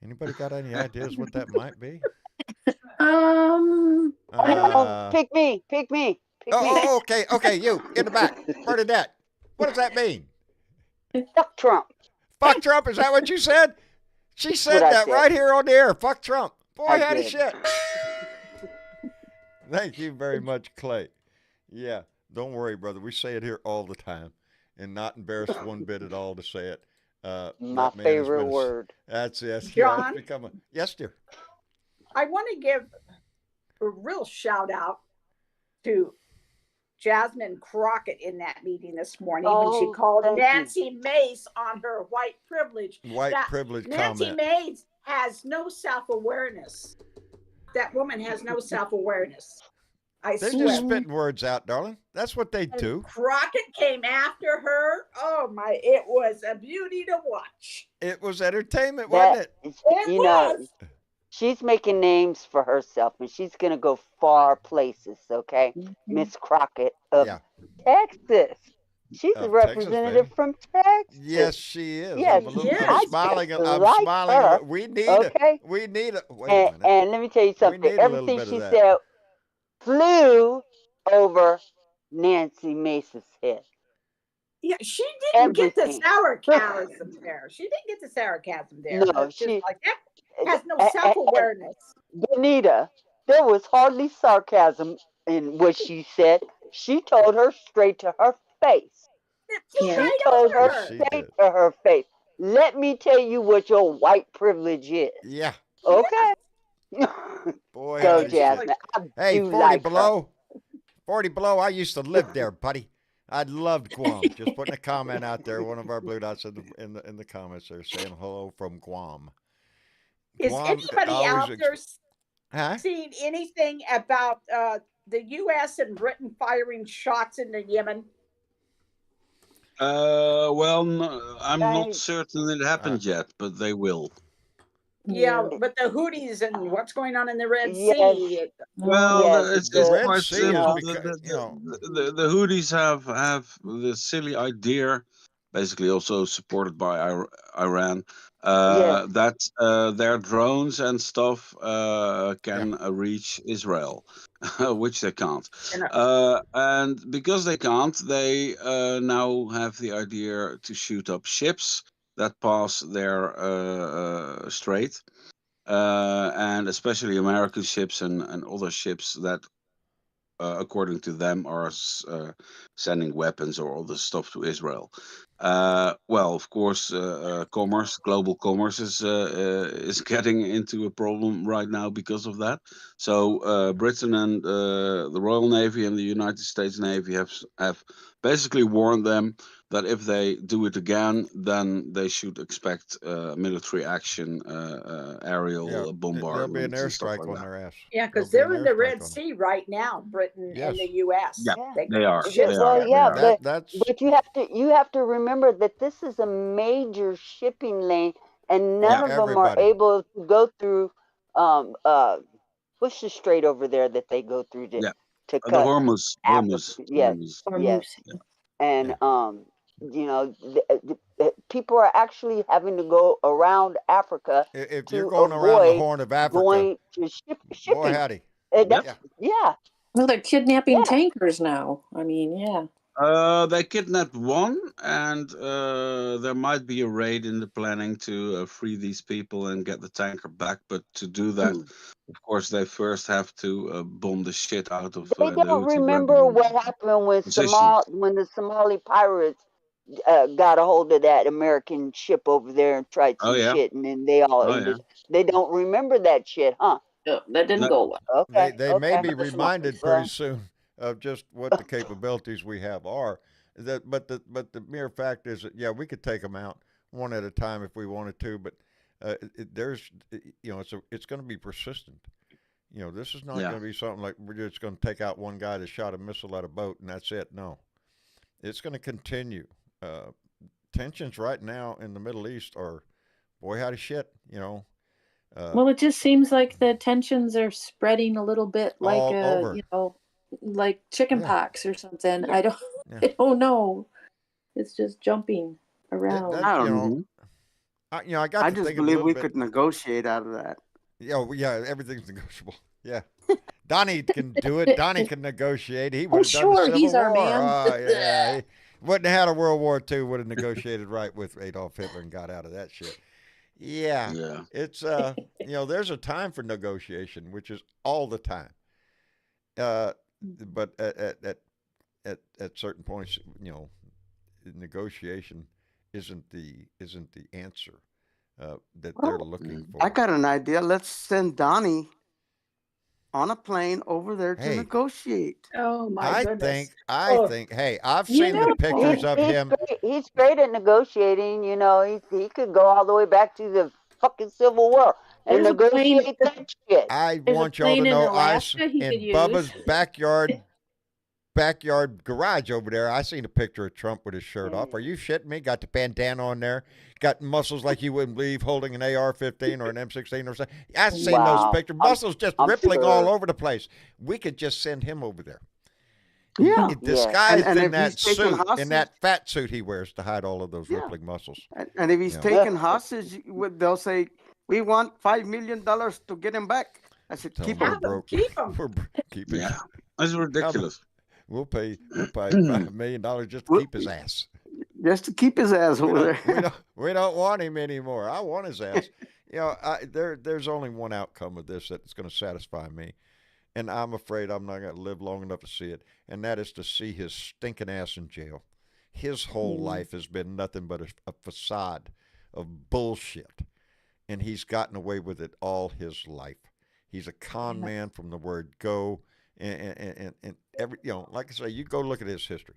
Anybody got any ideas what that might be? Pick me. Pick me. Pick me. Oh, okay, okay, you in the back, Bernadette. What does that mean? Fuck Trump. Fuck Trump? Is that what you said? She said What I that said. right here on the air. Fuck Trump. Boy, I howdy did. shit. Thank you very much, Clay. Yeah, don't worry, brother. We say it here all the time, and not embarrassed one bit at all to say it. My that man has favorite been word. That's it. Yeah, John? it's become a yes, dear. I want to give a real shout out to Jasmine Crockett in that meeting this morning when she Oh, called thank you. Nancy Mace on her white privilege. White That privilege Nancy comment. Mace has no self-awareness. That woman has no self-awareness. I They're swear. just spitting words out, darling. That's what they do. And Crockett came after her. Oh my! It was a beauty to watch. It was entertainment, wasn't it? It You know, was. she's making names for herself, and she's gonna go far places. Okay, Miss Crockett of Yeah. Texas. She's a Of Texas, representative baby. from Texas. Yes, she is. Yes, I'm, yes. I'm smiling. I I'm like smiling. her. We need Okay. We need a. Wait a minute. And let me tell you something. need a little Everything bit of she that. said flew over Nancy Mace's head. Yeah, she didn't get the Everything. sarcasm there. She didn't get the sarcasm there. No, It's just she- like that has no self-awareness. Benita, there was hardly sarcasm in what she said. She told her straight to her face. It flew Yeah. She right told over her her. She straight did. to her face. Let me tell you what your white privilege is. Yeah. Okay? Boy, Go, howdy shit. Jasmine. I Hey, do 40 like her. below. 40 below. I used to live there, buddy. I loved Guam. Just putting a comment out there. One of our blue dots in the comments there saying hello from Guam. Is Guam anybody always out there Huh? seen anything about the U.S. and Britain firing shots into Yemen? Well, no, I'm I- not certain it happened yet, but they will. Yeah, but the Houthis and what's going on in the Red Yes. Sea. Well, Yes, it's the- Red quite Sea is simple. because, you know. The Houthis have the silly idea, basically also supported by Iran, Yes. that their drones and stuff can reach Israel, which they can't. And because they can't, they now have the idea to shoot up ships that pass their strait. And especially American ships and other ships that, according to them, are sending weapons or other stuff to Israel. Well, of course, global commerce is getting into a problem right now because of that. So Britain and the Royal Navy and the United States Navy have basically warned them that if they do it again, then they should expect military action, aerial bombardment. There'll be an and stuff airstrike like on that. their ass. Yeah, because There'll be they're an in the airstrike Red on 'em. Sea right now, Britain Yes. and the U.S. Yeah, They are. ships They Well, are. yeah, They are. That's but you have to remember that this is a major shipping lane, and none of them are everybody. able to go through. What's the strait over there that they go through to Yeah. to The cut Hormuz. Africa? Hormuz. Yes, Hormuz. yes, and you know, people are actually having to go around Africa If to you're going around the avoid Horn of Africa, going to shipping. boy, howdy. That's, yeah. Well, they're kidnapping Yeah. tankers now. I mean, yeah. They kidnapped one, and there might be a raid in the planning to free these people and get the tanker back. But to do that, of course, they first have to bomb the shit out of They the don't Houthi remember rebel what happened when position. when the Somali pirates got a hold of that American ship over there and tried Oh some yeah, shit, and then they all oh yeah. ended. They don't remember that shit, huh? No, that didn't No, go well. Okay, They may okay. be Just one. reminded pretty Well, soon of just what the capabilities we have are. But the mere fact is that yeah, we could take them out one at a time if we wanted to, but there's it's going to be persistent. This is not yeah, going to be something like we're just going to take out one guy that shot a missile at a boat and that's it. No, it's going to continue. Uh, Tensions right now in the Middle East are boy howdy shit. Uh, Well, it just seems like the tensions are spreading a little bit like all over. like chicken Yeah, pox or something. Yeah. yeah. I don't know. It's just jumping That, around. that I you don't know, know. I got I to just thinking a believe little we bit. could negotiate out of that. Yeah, everything's negotiable. Yeah, Donnie can do it. Donnie can negotiate. He would Oh, have done the sure, Civil he's our War. man. Oh yeah, he wouldn't have had a World War II. Would have negotiated right with Adolf Hitler and got out of that shit. Yeah, yeah. it's there's a time for negotiation, which is all the time. Uh, but at certain points, negotiation isn't the answer that they're Well, looking I for. got an idea. Let's send Donnie on a plane over there to Hey, negotiate. Oh my I goodness. think I Oh, think hey, I've you seen the know, pictures of he's him. great. He's great at negotiating. He could go all the way back to the fucking Civil War and there's a plane. negotiate that shit. I There's a want y'all to plane in know Alaska he could in use. Bubba's backyard garage over there. I seen a picture of Trump with his shirt off. Are you shitting me? Got the bandana on there. Got muscles like you wouldn't believe, holding an AR-15 or an M16 or something. I seen those Wow, pictures. Muscles just I'm rippling all sure. over the place. We could just send him over there. Yeah. Yeah. Disguised And in if he's that taken suit, in hostage, that fat suit he wears to hide all of those yeah. rippling muscles. And if he's Yeah. taken hostage, they'll say, "We want $5 million to get him back." I said, Tell "Keep him we're him." have them. broke. Keep them. We're keeping. Yeah, that's ridiculous. We'll pay $5 million just to keep his ass. Just to keep his ass We over don't, we there. don't, we don't want him anymore. I want his ass. There's only one outcome of this that's going to satisfy me, and I'm afraid I'm not going to live long enough to see it, and that is to see his stinking ass in jail. His whole life has been nothing but a facade of bullshit, and he's gotten away with it all his life. He's a con man from the word go, and every like I say, you go look at his history.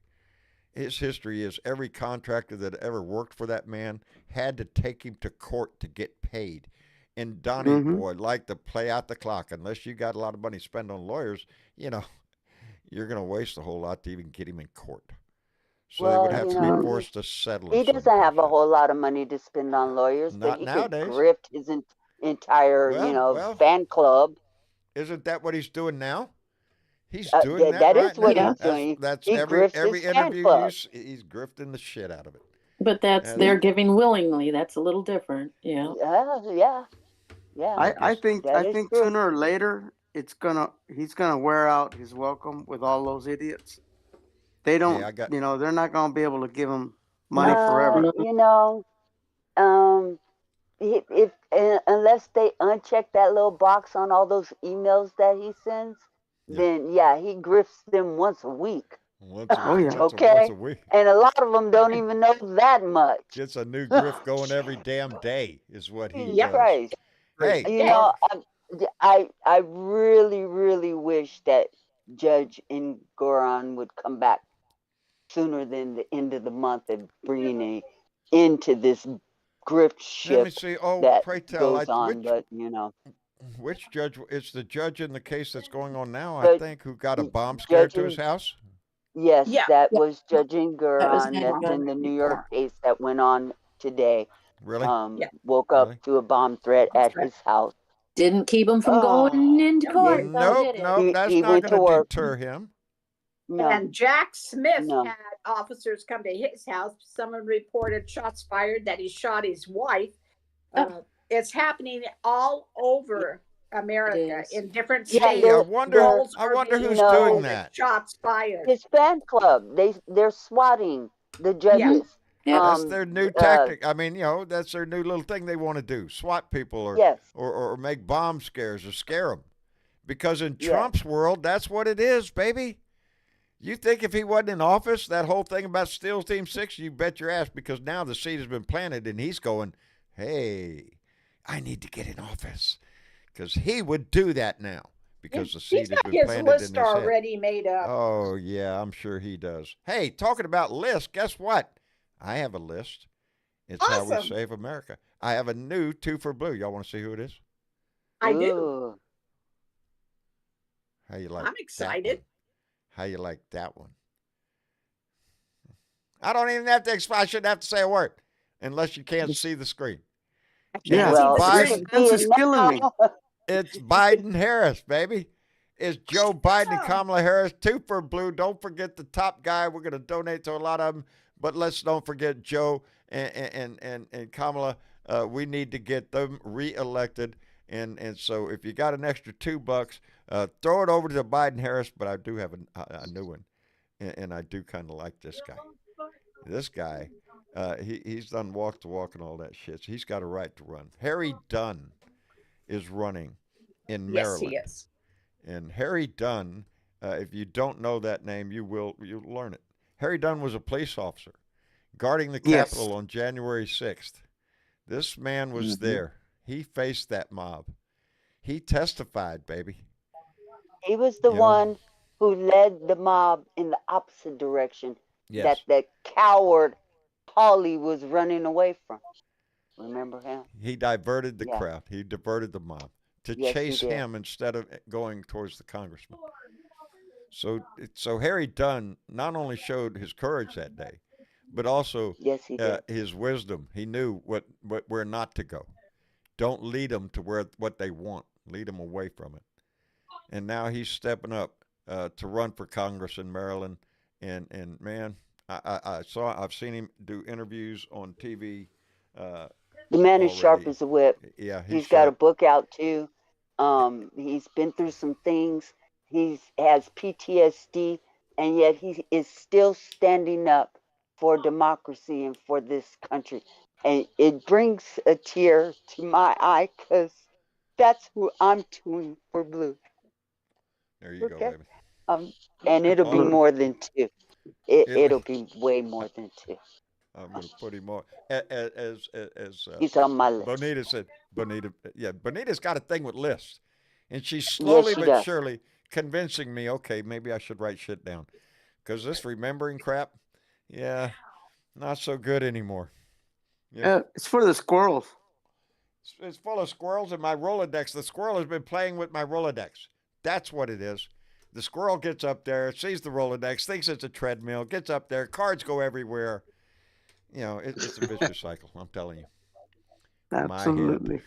His history is every contractor that ever worked for that man had to take him to court to get paid. And Donnie Hmm. boy liked to play out the clock. Unless you got a lot of money to spend on lawyers, you're going to waste a whole lot to even get him in court. So they would Well, have to be forced to settle he or doesn't some have a shit. whole lot of money to spend on lawyers, but Not he could nowadays. grift his entire, Well, fan club. isn't that what he's doing now? He's doing that That right is what now. Yeah, he's doing. That's He grifts every his fan interview club. he's grifting the shit out of it. but As, they're giving willingly. That's a little different. Yeah. Yeah, yeah. I I just think That I is think true. sooner or later he's gonna wear out his welcome with all those idiots. They hey, don't, I got they're not gonna be able to give him money No, forever. no. Um, if unless they uncheck that little box on all those emails that he sends, yeah. then yeah, he grifts them once a week. Once Oh yeah. once Okay, a week. and a lot of them don't even know that much. Gets a new grift going every damn day is what he Jesus Yep. does. Christ. Hey, Yeah. I really, really wish that Judge Ngoran would come back sooner than the end of the month and bring a into this grift let me ship see. Oh, that pray tell, goes on. But which judge? It's the judge in the case that's going on now, I but think, who got a bomb scared to his Judge, house. yes, Yeah. that Yeah, was Judge that was Ngoran. That's in handgun. the New York case that went on today. Really? Yeah. Woke up Really? to a bomb threat at his house. Didn't keep him from going Oh, into court, though, Nope, did it? nope. That's he not went to going to work. deter him. No, And Jack Smith no. had officers come to his house. Someone reported shots fired that he shot his wife. It's happening all over America is. in different Yeah, states. they're- I wonder Girls I are wonder being who's No. doing killed and that. shots fired. his fan club. They're swatting the judges. Yeah. That's their new tactic. I mean, that's their new little thing they want to do. SWAT people Yes. or make bomb scares or scare them. Because in Yes. Trump's world, that's what it is, baby. You think if he wasn't in office, that whole thing about Steel's Team 6, you bet your ass, because now the seed has been planted and he's going, hey, I need to get in office. Because he would do that now because the He's seed has got been his planted list in his head. already made up. Oh, yeah, I'm sure he does. Hey, talking about lists, guess what? I have a list. It's how we Awesome. save America. I have a new 2 for Blue. Y'all want to see who it is? I do. Ooh. How you like I'm that excited. one? How you like that one? I don't even have to I shouldn't have to say a word unless you can't see the screen. I can't Yeah. see Well, the Biden- you screen. can Suspense see is it killing me. now. It's Biden Harris, baby. It's Joe Biden and Awesome. Kamala Harris, 2 for Blue. Don't forget the top guy. We're going to donate to a lot of them, but let's don't forget Joe and Kamala. We need to get them reelected. And so if you got an extra $2, throw it over to Biden Harris. But I do have a new one, and I do kind of like this guy. This guy, he's done walk to walk and all that shit. So he's got a right to run. Harry Dunn is running in Yes, Maryland. he is. And Harry Dunn, if you don't know that name, you'll learn it. Harry Dunn was a police officer guarding the Yes. Capitol on January 6th. This man was Mhm. there. He faced that mob. He testified, baby. He was the You know? one who led the mob in the opposite direction Yes. that the coward Paulie was running away from. Remember him? He diverted the Yeah. crowd. He diverted the mob to Yes, he chase did. him instead of going towards the congressman. So Harry Dunn not only showed his courage that day, but also Yes, he did. his wisdom. He knew where not to go. Don't lead them to what they want. Lead them away from it. And now he's stepping up to run for Congress in Maryland. And man, I've seen him do interviews on TV. The man is sharp already. as a whip. Yeah, He's got a sharp. book out too. He's been through some things. He has PTSD, and yet he is still standing up for democracy and for this country. And it brings a tear to my eye because that's who I'm doing for Blue. There you go, Okay. baby. And it'll be Oh. more than 2. It'll be way more than 2. I'm going to put him on. As He's on my list. Bonita said, Bonita's got a thing with lists. And she's slowly she but does. surely convincing me, okay, maybe I should write shit down. Because this remembering crap, yeah, not so good anymore. Yeah. It's for the squirrels. It's full of squirrels in my Rolodex. The squirrel has been playing with my Rolodex. That's what it is. The squirrel gets up there, sees the Rolodex, thinks it's a treadmill, gets up there, cards go everywhere. It's a vicious cycle, I'm telling you. Absolutely.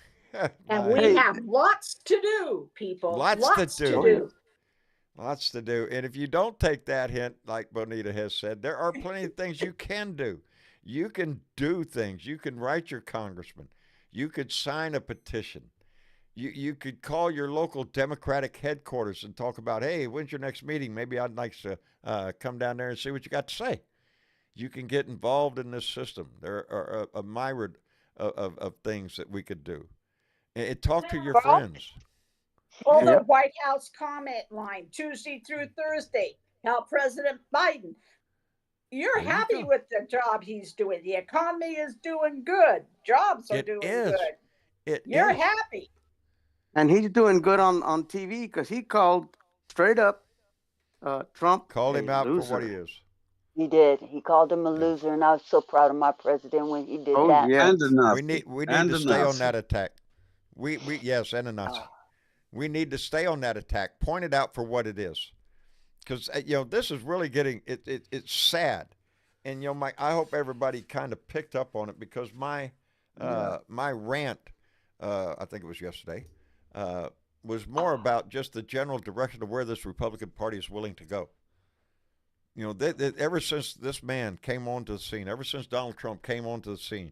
And we have lots to do, people. Lots to do. do. Lots to do. And if you don't take that hint, like Bonita has said, there are plenty of things you can do. You can do things. You can write your congressman. You could sign a petition. You could call your local Democratic headquarters and talk about, hey, when's your next meeting? Maybe I'd like to come down there and see what you got to say. You can get involved in this system. There are a myriad of things that we could do. And talk to your friends. Call the White House comment line Tuesday through Thursday. Help President Biden. You're happy with the job he's doing. The economy is doing good. Jobs are doing good. You're happy. And he's doing good on TV because he called straight up Trump. Called him out loser. for what he is. He did. He called him a loser, and I was so proud of my president when he did that. Yeah. And enough. We need to stay on that attack. Yes, and a Nazi. We need to stay on that attack. Point it out for what it is, because this is really getting it's sad, and Mike, I hope everybody kind of picked up on it because my rant, I think it was yesterday, was more about just the general direction of where this Republican Party is willing to go. Ever since this man came onto the scene, ever since Donald Trump came onto the scene,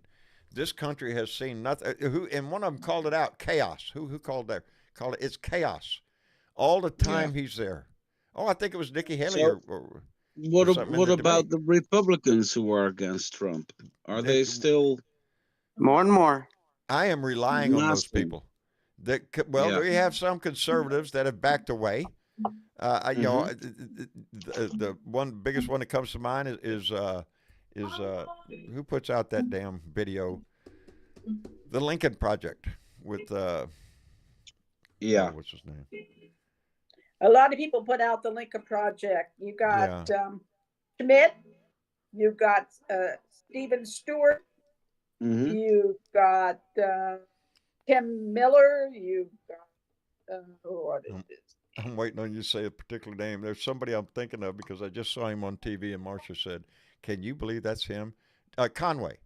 this country has seen nothing. And one of them called it out, chaos. Who called that? call it. It's chaos all the time he's there. Oh, I think it was Nikki Haley So or something in what the about debate. the Republicans who are against Trump? Are they still More and more. I am relying on those masking? people. Well, Yeah. we have some conservatives that have backed away. You know, the one biggest one that comes to mind is who puts out that damn video? The Lincoln Project with Yeah. what's his name? A lot of people put out the Lincoln Project. You got Schmidt, you got Stephen Stewart, you got Tim Miller, you got what is this? I'm waiting on you to say a particular name. There's somebody I'm thinking of because I just saw him on TV, and Marcia said, "Can you believe that's him?" Conway,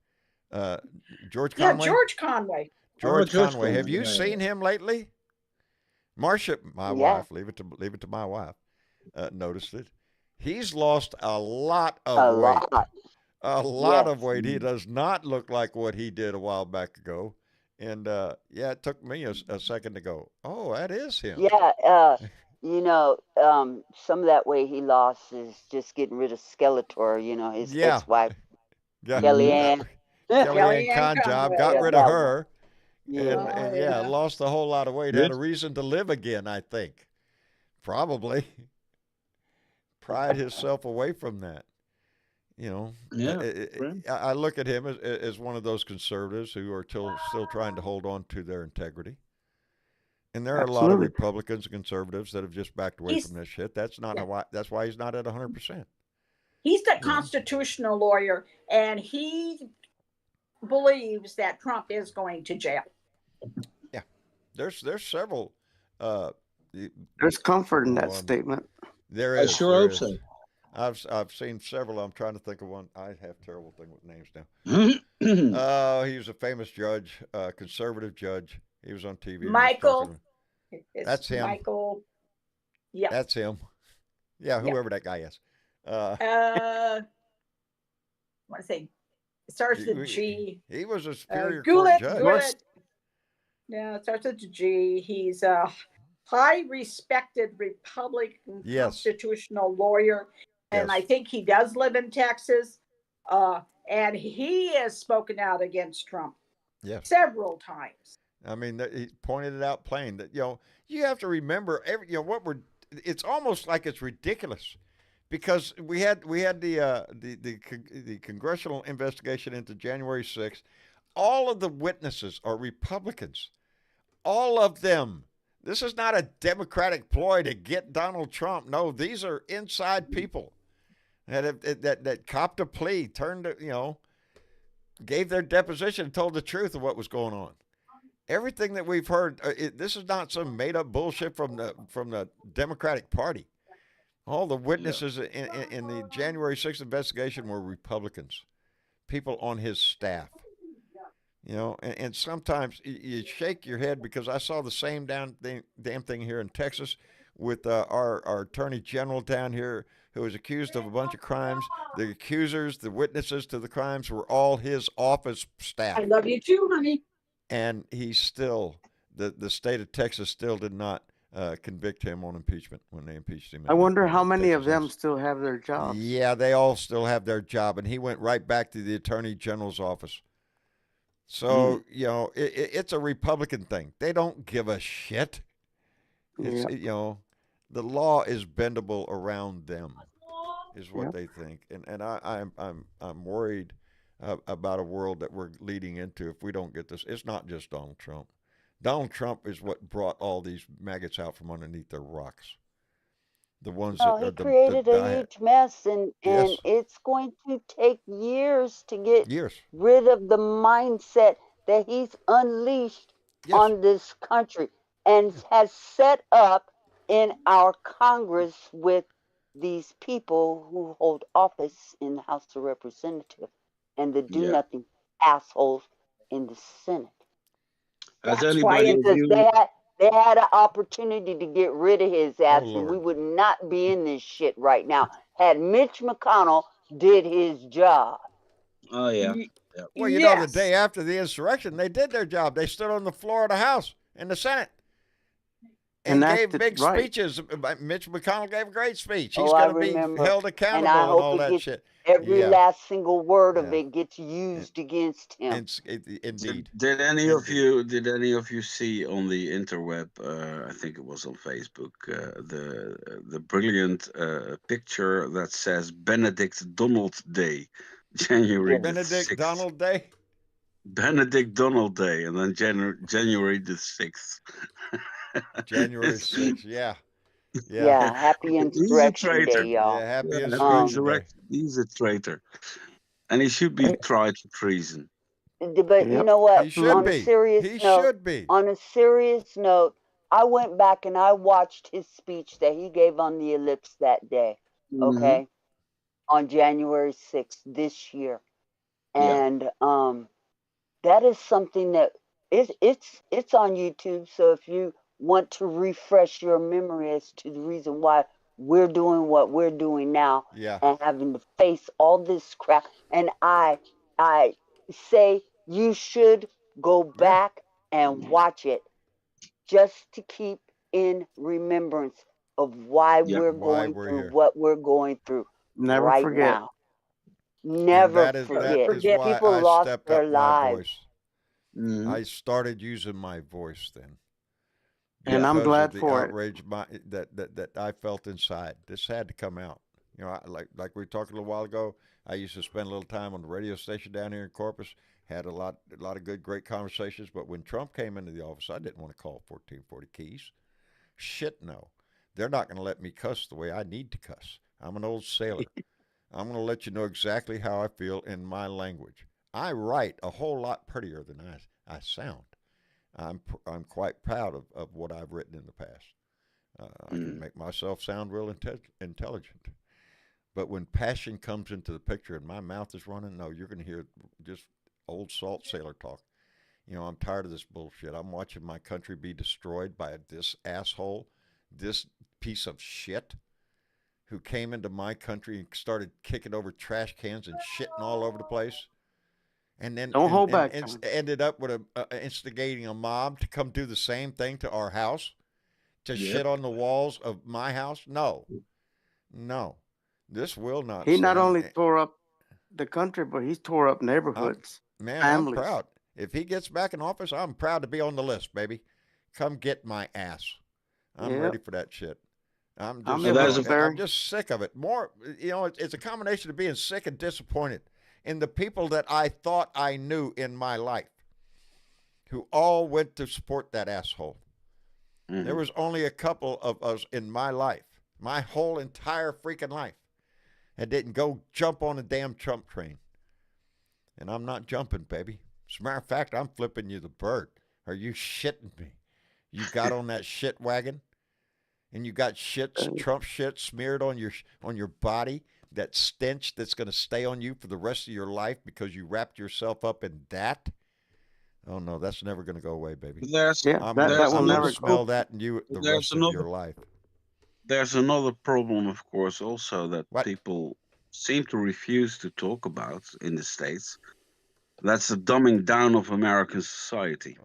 George Conway. Yeah, George Conway. George George Conway. Have Conway, you seen him lately? Marcia, my wife, leave it to my wife. Noticed it. He's lost a lot of weight. A lot of weight. He does not look like what he did a while back ago. And it took me a second to go, oh, that is him. Yeah, you know, some of that weight he lost is just getting rid of Skeletor, you know, his ex-wife, Kellyanne. Kellyanne Conjob got rid of her. Yeah. And lost a whole lot of weight. Had a reason to live again, I think. Probably. Pried himself away from that. You know, I look at him as one of those conservatives who are still trying to hold on to their integrity. And there are a lot of Republicans and conservatives that have just backed away from this shit. That's why he's not at 100%. He's the constitutional lawyer, and he believes that Trump is going to jail. Yeah, there's several. There's comfort in that statement. There is. I sure hope so. I've seen several. I'm trying to think of one. I have terrible thing with names now. He was a famous judge, conservative judge. He was on TV. Michael. That's him. Michael. Yeah. That's him. Yeah, whoever that guy is. I want to say it starts with G. He was a superior court judge. Yeah, it starts with G. He's a high respected Republican constitutional lawyer. And I think he does live in Texas. And he has spoken out against Trump several times. I mean, he pointed it out plain that, you have to remember it's almost like it's ridiculous because we had the congressional investigation into January 6th. All of the witnesses are Republicans. All of them. This is not a Democratic ploy to get Donald Trump. No, these are inside people that copped a plea, gave their deposition, and told the truth of what was going on. Everything that we've heard, this is not some made-up bullshit from the Democratic Party. All the witnesses in the January 6th investigation were Republicans, people on his staff. And sometimes you shake your head because I saw the same damn thing here in Texas with our attorney general down here who was accused of a bunch of crimes. The accusers, the witnesses to the crimes were all his office staff. I love you too, honey. And he still, the state of Texas still did not convict him on impeachment when they impeached him. I wonder how many of them still have their jobs. Yeah, they all still have their job. And he went right back to the attorney general's office. So, it's a Republican thing. They don't give a shit. It's, the law is bendable around them, is what they think. And I'm worried about a world that we're leading into if we don't get this. It's not just Donald Trump. Donald Trump is what brought all these maggots out from underneath their rocks. The ones he created a huge mess, and it's going to take years to get rid of the mindset that he's unleashed on this country and has set up in our Congress with these people who hold office in the House of Representatives and the do-nothing assholes in the Senate. Has That's anybody they had an opportunity to get rid of his ass, and we would not be in this shit right now had Mitch McConnell did his job. Oh, yeah. Well, the day after the insurrection, they did their job. They stood on the floor of the House and the Senate. and gave enacted big right. speeches. Mitch McConnell gave a great speech. He's Oh, I going to be remember. held And accountable I and hope all it that gets shit. every Yeah, last single word of yeah. it gets used against him. Indeed. Did any of Indeed. you see on the interweb? I think it was on Facebook. The brilliant picture that says Benedict Donald Day, January Yeah. the Benedict 6th. Donald Day. Benedict Donald Day, and then January the 6th. January 6th. Yeah. Yeah. Yeah. Happy He's a Insurrection Day, traitor. y'all. Yeah. Happy Yeah, happy Insurrection Day. insurrection. He's a traitor, and he should be Hey, tried for treason. But you yep, know what? He should On a absolutely. be. serious He note, should be. I went back and I watched his speech that he gave on the ellipse that day. Hmm. Okay, on January 6th this year, Yeah. and that is something that it's on YouTube. So if you want to refresh your memory as to the reason why we're doing what we're doing now Yeah. and having to face all this crap, and I say you should go Yeah. back and watch it just to keep in remembrance of why Yeah. we're Why going we're through here. what we're going through Never right forget. now. And Never that forget. is Forget. why People I lost stepped their up my lives. voice. Hmm. I started using my voice then And Yeah. I'm because of glad the for it. outrage that I felt inside. This had to come out. You know, like we were talking a little while ago. I used to spend a little time on the radio station down here in Corpus. Had a lot of good, great conversations. But when Trump came into the office, I didn't want to call 1440 Keys. Shit, no. They're not going to let me cuss the way I need to cuss. I'm an old sailor. I'm going to let you know exactly how I feel in my language. I write a whole lot prettier than I sound. I'm quite proud of what I've written in the past. I can Mm. make myself sound real intelligent. But when passion comes into the picture and my mouth is running, no, you're going to hear just old salt sailor talk. You know, I'm tired of this bullshit. I'm watching my country be destroyed by this asshole, this piece of shit who came into my country and started kicking over trash cans and shitting all over the place. And then Don't hold back, John. ended up with instigating a mob to come do the same thing to our house, to Yep. shit on the walls of my house. No, no, this will not He not stand. only tore up the country, but he tore up neighborhoods, Man, families. I'm proud. If he gets back in office, I'm proud to be on the list, baby. Come get my ass. I'm Yep. ready for that shit. I'm I'm just, your There's a- Huckleberry. I'm just sick of it. More, you know, it's a combination of being sick and disappointed in the people that I thought I knew in my life, who all went to support that asshole. Mhm. There was only a couple of us in my life, my whole entire freaking life, that didn't go jump on a damn Trump train. And I'm not jumping, baby. As a matter of fact, I'm flipping you the bird. Are you shitting me? You got on that shit wagon, and you got Trump shit smeared on your body. That stench that's going to stay on you for the rest of your life because you wrapped yourself up in that. Oh no, that's never going to go away, baby. But there's Yeah, I'm that gonna, will I'm never gonna go. smell that in you the there's rest of another your life. there's another problem, of course, also that What? people seem to refuse to talk about in the States. That's the dumbing down of American society.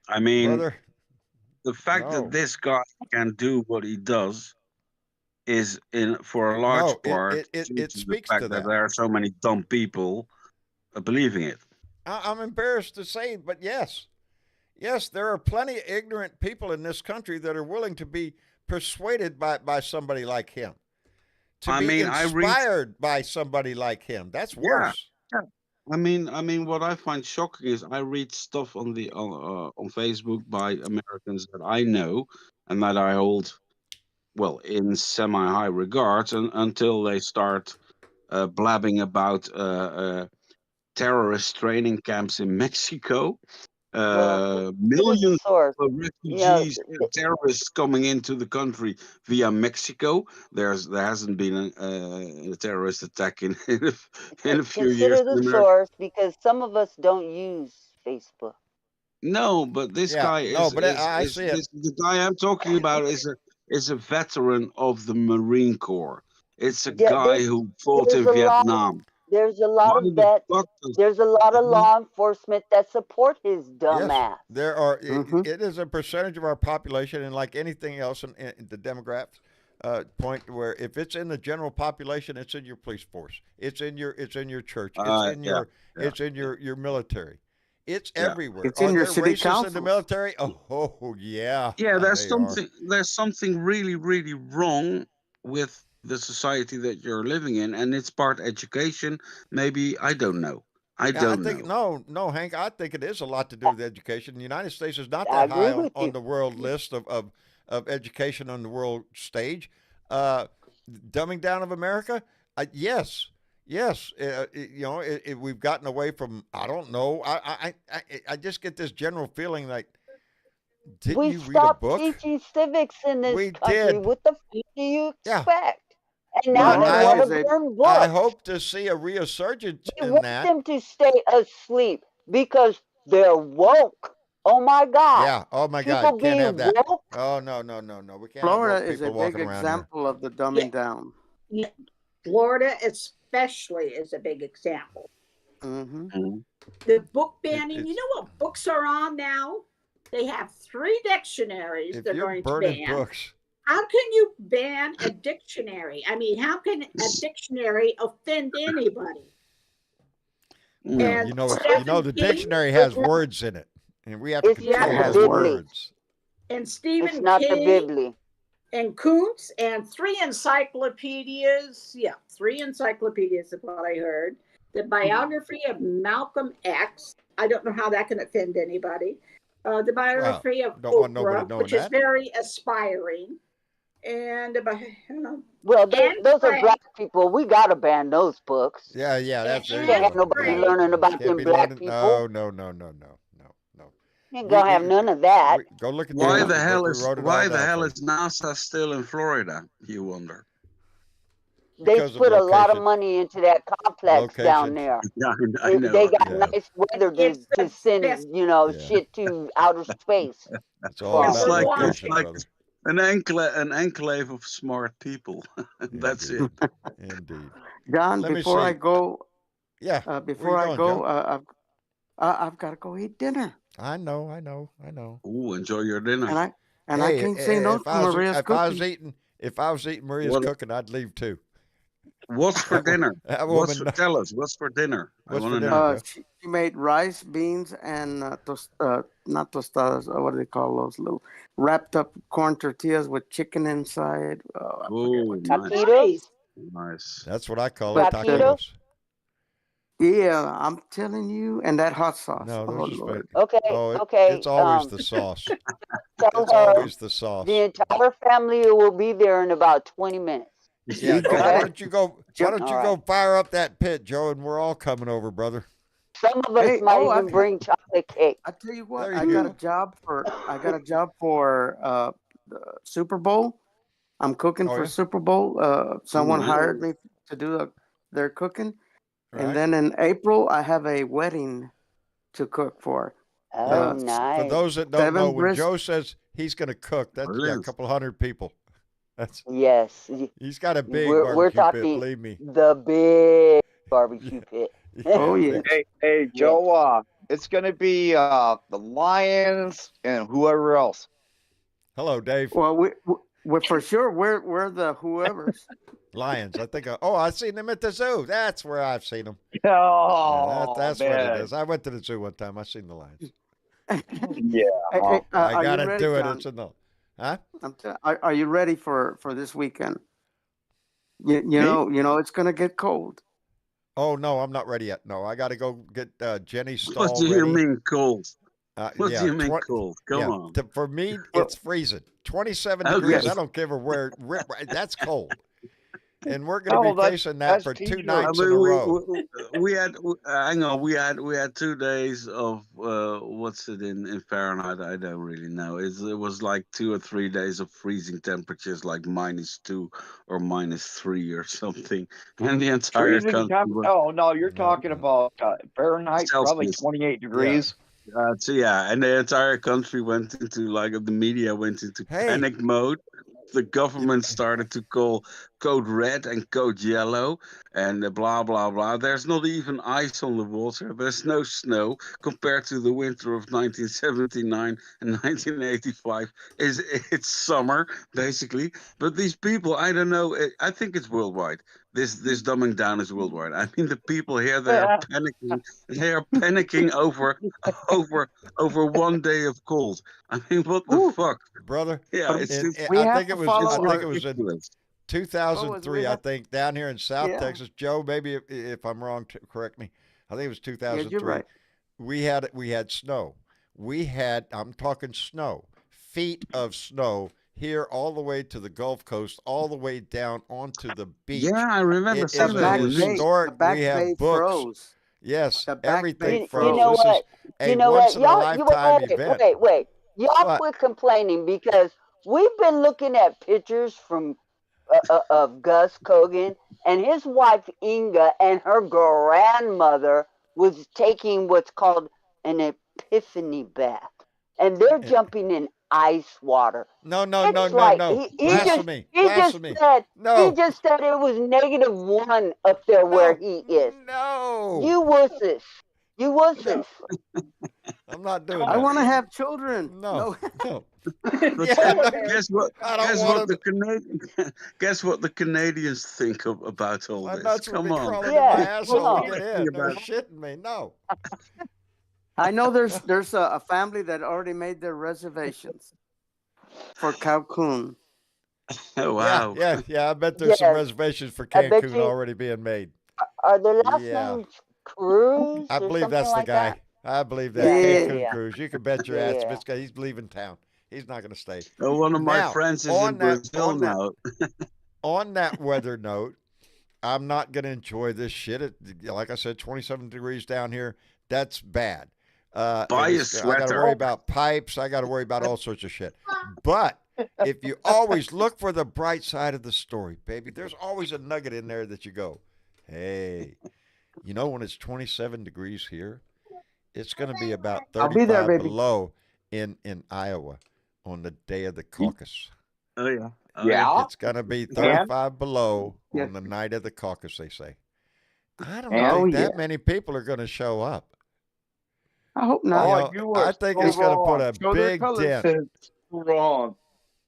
I mean, Brother, the fact that no. this guy can do what he does is for a No, large part due it to the speaks to fact that that. there are so many dumb people believing it. I'm embarrassed to say, but yes. Yes, there are plenty of ignorant people in this country that are willing to be persuaded by somebody like him, to I be mean, I read, inspired by somebody like him. That's yeah, worse. yeah. I mean, what I find shocking is I read stuff on Facebook by Americans that I know and that I hold well in semi-high regards, until they start blabbing about terrorist training camps in Mexico, Well, consider the millions source. of You know, refugees and terrorists coming into the country via Mexico. There hasn't been a terrorist attack in a few years consider the in America. source because some of us don't use Facebook. No, but this Yeah, guy no, but I is see it. the guy I'm talking about is a veteran of the Marine Corps. It's a Yeah, guy who fought there's in a lot Vietnam. There's a lot Why of the vets. fuck does There's a lot of Mhm. law enforcement that support his dumb Yes, ass. there are. Mm-hmm. It is a percentage of our population, and like anything else in the demographics point, where if it's in the general population, it's in your police force, it's in your church, Yeah, yeah, it's in your military, it's yeah. everywhere. It's Are in your there city racists in the councils. military? Oh yeah, Yeah, they are. there's something really, really wrong with the society that you're living in, and it's part education. Maybe I don't know. I Yeah, I don't think know. no, Hank. I think it is a lot to do with education. The United States is not I that agree high with on you. the world list of education on the world stage. Uh, Dumbing down of America? Yes, yes. We've gotten away from. I don't know. I just get this general feeling like, didn't We you read a stopped book? teaching civics in this We country. did. What the fuck do you Yeah. expect? And now But they Florida want I to is a burn I books. hope to see a resurgence They in want that. them to stay asleep because they're woke. Oh my God. Yeah. Oh my People God. Can't have being that. woke. Oh no. We can't have Florida woke is a people big walking around here. example of the Yeah, dumbing down. yeah. Florida, especially, is a big example. Mm-hmm. Mhm. The book It, banning, you it's know what books are on now? They have 3 dictionaries if they're you're going to burning ban. books, How can you ban a dictionary? I mean, how can a dictionary offend anybody? well, Mm. And the Stephen King, dictionary It's has not. words in it, and we have to It's yeah, not It control the has those words. Bibli. words. and It's Stephen not the King Bibli. and Kuntz and 3 encyclopedias. Yeah, 3 encyclopedias is what I heard. The biography of Malcolm X. I don't know how that can offend anybody. The Wow, biography of don't want nobody Oprah, knowing which is that. very aspiring. And Well, Anne those are Frank, black people. We gotta ban those books. Yeah, and that's there You you can't Anne have go. nobody Yeah, Frank, learning about can't them be black learning. people. No. You ain't We gonna have none of that. go look at the Why Yeah. the history book. hell We is wrote it all down for you NASA still in Florida? You wonder. They because of put a lot of location. money into that complex down Location. there. Yeah, I They know. got Yeah, nice weather it's to the best. send, yeah. shit to outer space It's all And from. It's about we're it's location, watching. like brother. an enclave of smart people. That's it. Indeed, indeed. John, Let me before I see. go, Yeah, where you before I going, go, Joe? I've got to go eat dinner, I know. Ooh, enjoy your dinner. and I Hey, can't say no to Maria's cooking. if I was eating Maria's What cooking, I'd leave too. what's for That, dinner? that woman. Tell us, what's for dinner? I What's want for to dinner, know. Joe? She made rice, beans, and not tostadas. What do they call those little wrapped up corn tortillas with chicken inside? Oh, I forget Oh, what. nice, Taquitos? Nice. nice. That's what I call it, But Taquitos? taquitos. yeah, I'm telling you, and that hot sauce. No, Oh there's just Lord. Okay, it's okay. always the sauce. Tell It's her always the sauce. the entire family will be there in about 20 minutes. Yeah, You Joe. got Why it. don't you go? Why don't All you right. go fire up that pit, Joe? And we're all coming over, brother. Some of us Hey, might even bring chocolate cake. I tell you what, There you I got a go. job for the Super Bowl. I'm cooking Oh for yeah. Super Bowl. Someone hired Ooh. me to do their cooking, and Right. then in April I have a wedding to cook for. Oh, Uh, For nice. those that don't know, 7 when bris. Joe says he's going to cook, that's a Brilliant. couple hundred people. That's Yes. he's got a big We're barbecue pit, talking believe me. the big Yeah, barbecue pit. Oh yeah, yeah. big. Hey, Yeah. Joe, it's gonna be the Lions and whoever else. Hello, Dave. Well, we for sure we're the whoever's. Lions. I think. I've seen them at the zoo. That's where I've seen them. Yeah, Oh that's what it man, is. I went to the zoo one time. I seen the lions. yeah. Hey, I are you gotta ready, do it. John? It's in the. Huh? Are you ready for this weekend? You Me? know it's gonna get cold. Oh no, I'm not ready yet. No, I got to go get Jenny's What stall do you ready. mean cold? What do Yeah, you mean cold? Come yeah. on. For me, Well, it's freezing. 27 Okay. degrees. I yes. don't give a where. That's cold. And we're going to Oh, be facing that that's for two T-shirt. I nights in mean, a row. we had hang on. We had 2 days of what's it in Fahrenheit? I don't really know. It was like 2 or 3 days of freezing temperatures, like -2 or -3 or something, and the entire Freezing country temp. was Oh no, you're No, talking no. about Fahrenheit, probably Celsius. 28 Yeah. degrees. So yeah, and the entire country went into the media went into Hey, panic mode. The you, government started to call code red and code yellow and blah blah blah. There's not even ice on the water. There's no snow compared to the winter of 1979 and 1985. It's summer basically. But these people, I don't know. I think it's worldwide. This dumbing down is worldwide. I mean, the people here, they are panicking. They are panicking over 1 day of cold. I mean, what the fuck, brother? yeah, it's And, just, We I have think to it was. follow I think our- it was in ridiculous. 2003. I have- think down here in South Yeah. Texas. Joe, maybe if I'm wrong, correct me. I think it was 2003. Yeah, you're right. We had snow. I'm talking snow, feet of snow here all the way to the Gulf Coast, all the way down onto the beach. Yeah, I remember It seeing is The that back in the a news. bay, historic. the back We have bay books. froze. Yes, The back everything bay froze. You know This is what? a You know once what? in a lifetime event. Wait. Y'all What? quit complaining because we've been looking at pictures from of Gus Kogan and his wife Inga, and her grandmother was taking what's called an epiphany bath, and they're jumping in ice water. No, no, It's no, no, like no. he just Blasphemy. he just Blasphemy. said No. he just said it was -1 up there where No. he is. No. You wusses. You wusses. I'm not doing I that. want to have children. No. No. But Yeah, no, guess what? I don't Guess want what to. the Canadian, guess what the Canadians think about all My this? nuts would Come be on. crawling in Yeah, my asshole to no. get in. They're shitting me. No. I know there's a family that already made their reservations for Cancun. Oh, wow. Yeah. I bet there's some Yes. reservations for I bet Cancun you already being made. are the last Yeah. names Cruz I or believe something that's the like guy. that? I believe that Yeah, Cancun yeah. cruise. You can bet your ass Yeah. this guy. He's leaving town. He's not going to stay. Oh, one of my Now, friends is on in that- Brazil on that- now. On that weather note, I'm not going to enjoy this shit. Like I said, 27 degrees down here. That's bad. Buy and a I got to sweater. worry about pipes. I got to worry about all sorts of shit. But if you always look for the bright side of the story, baby, there's always a nugget in there that you go, hey, you know, when it's 27 degrees here, it's going to be about I'll 35 be there, baby. below in Iowa on the day of the caucus. Oh, yeah. Oh, Yeah. It's going to be 35 below on the night of the caucus, they say. I don't And- think Oh, that yeah. many people are going to show up. I hope You not. Oh, know, you are I think so it's going to put wrong. a Show their big colors. dent. Wrong.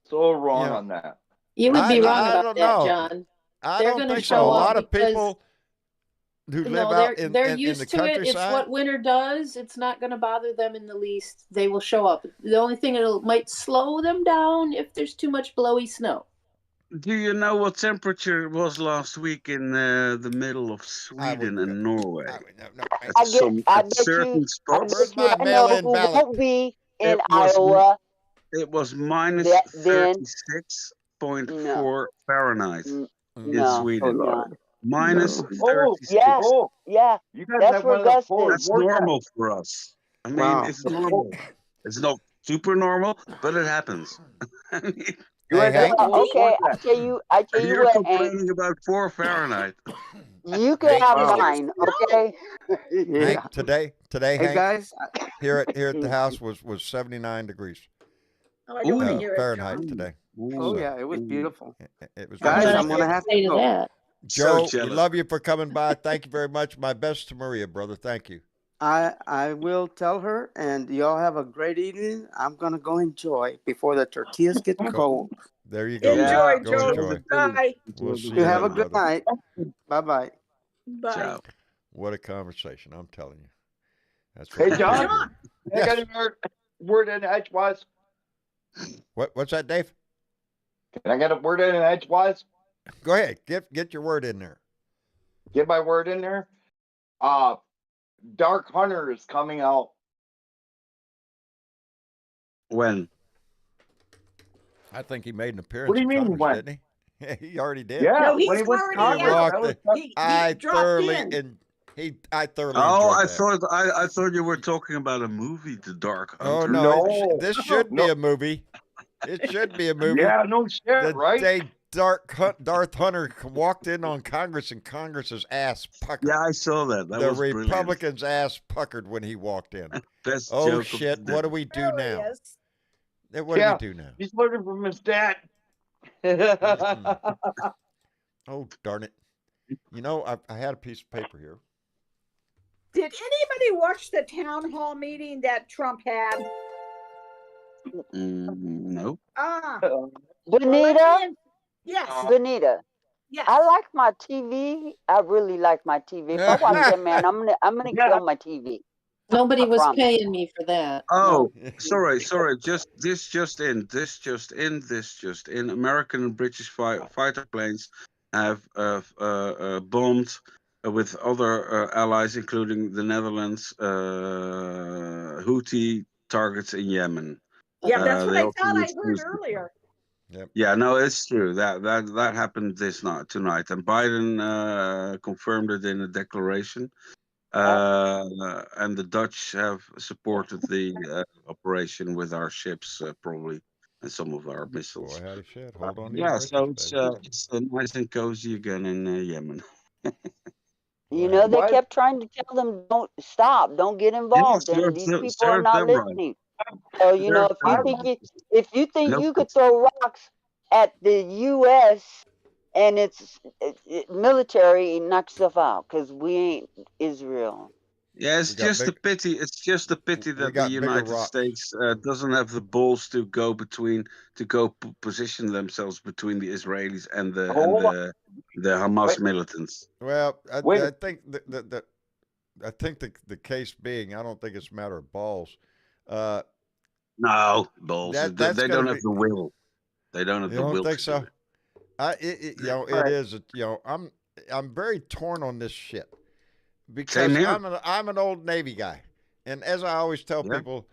So wrong Yeah. on that. You would be wrong I about don't that, know. John. I They're don't gonna think so. A show up lot of because- people who live No, out they're in used the to it. It's countryside. what winter does. It's not going to bother them in the least. They will show up. The only thing it might slow them down if there's too much blowy snow. Do you know what temperature it was last week in the middle of Sweden and Norway? No, I At certain bet spots, you my I know mail-in who ballot? won't be in It was- Iowa. it was minus Then- 36.4 Fahrenheit in No, Sweden. no. Minus No. 36. Yeah. Oh, Yeah, you guys That's have where one of the Gus polar is. That's vortex. normal for us. I mean, Wow. it's normal. It's not super normal, but it happens. I mean, You Hey, guys have Hank? polar okay. vortex. I tell you you're what, Hank. complaining about 4 Fahrenheit. You can have Wow. mine, okay? Yeah. Hank, today, Hey Hank, guys, here at the house was 79 degrees Oh, I don't want to hear it. Fahrenheit John. today. oh So, yeah, it was beautiful. It was Guys, very I'm nice. gonna have say to to go. that. Joe, we jealous. love you for coming by. Thank you very much. My best to Maria, brother. Thank you. I will tell her, and y'all have a great evening. I'm gonna go enjoy before the tortillas get cold. There you go. Enjoy, Go Joe. enjoy. Bye. We'll see You you have a later, good brother. night. Bye bye. Bye. Ciao. What a conversation! I'm telling you. That's Hey, what John. John. I got a word in edgewise. What's that, Dave? Can I get a word in edgewise? Go ahead. Get your word in there. Get my word in there. Dark Hunter is coming out. When? I think he made an appearance. What do you in mean, Congress, when? didn't he? He already did. Yeah, No, he's when he was already Congress. out. that was- He I dropped thoroughly in. I thoroughly Oh, enjoyed that. I thought you were talking about a movie, The Dark Oh Hunter. no! No. This should be No. a movie. It should be a movie. Yeah, no shit, The right? day Darth Hunter walked in on Congress and Congress's ass puckered. Yeah, I saw that. That the was brilliant. Republicans' ass puckered when he walked in. Best Oh joke of shit! the What do day. we do There he now? is. What do Yeah. we do now? He's learning from his dad. Oh, darn it. You know, I had a piece of paper here. Did anybody watch the town hall meeting that Trump had? No. Ah, Benita, yes, Benita. yes. I like my TV. I really like my TV. If I watch that man, I'm gonna kill my TV. Nobody I was promise. paying me for that. Oh, No. sorry. This just in. American and British fighter planes have bombed with other allies, including the Netherlands, Houthi targets in Yemen. Yeah, that's what They I also thought I used heard earlier. Yep. Yeah, no, it's true. That happened this night tonight, and Biden confirmed it in a declaration. And the Dutch have supported the operation with our ships, probably, and some of our missiles. Boy, howdy shit. Hold on to your Yeah, so britches, baby. it's nice and cozy again in Yemen. You Boy, know, howdy. they What? kept trying to tell them, don't stop, don't get Yeah, involved, and these people are serve not them right. listening. So you know, Serve them right. if you think Nope. you could throw rocks at the U.S. and its military, knock yourself out, because we ain't Israel. Yeah, We got big. It's just a pity We that the got bigger United rocks. States doesn't have the balls to go position themselves between the Israelis and Hold on. the Hamas Wait, militants. Well, wait. I think I think the case being, I don't think it's a matter of balls. Uh, No, balls. that's They going don't to have be. the will. They don't have You the don't will think to do so? it. You know, All it right. is. You know, I'm very torn on this shit Same because here. I'm an old Navy guy, and as I always tell Yeah. people,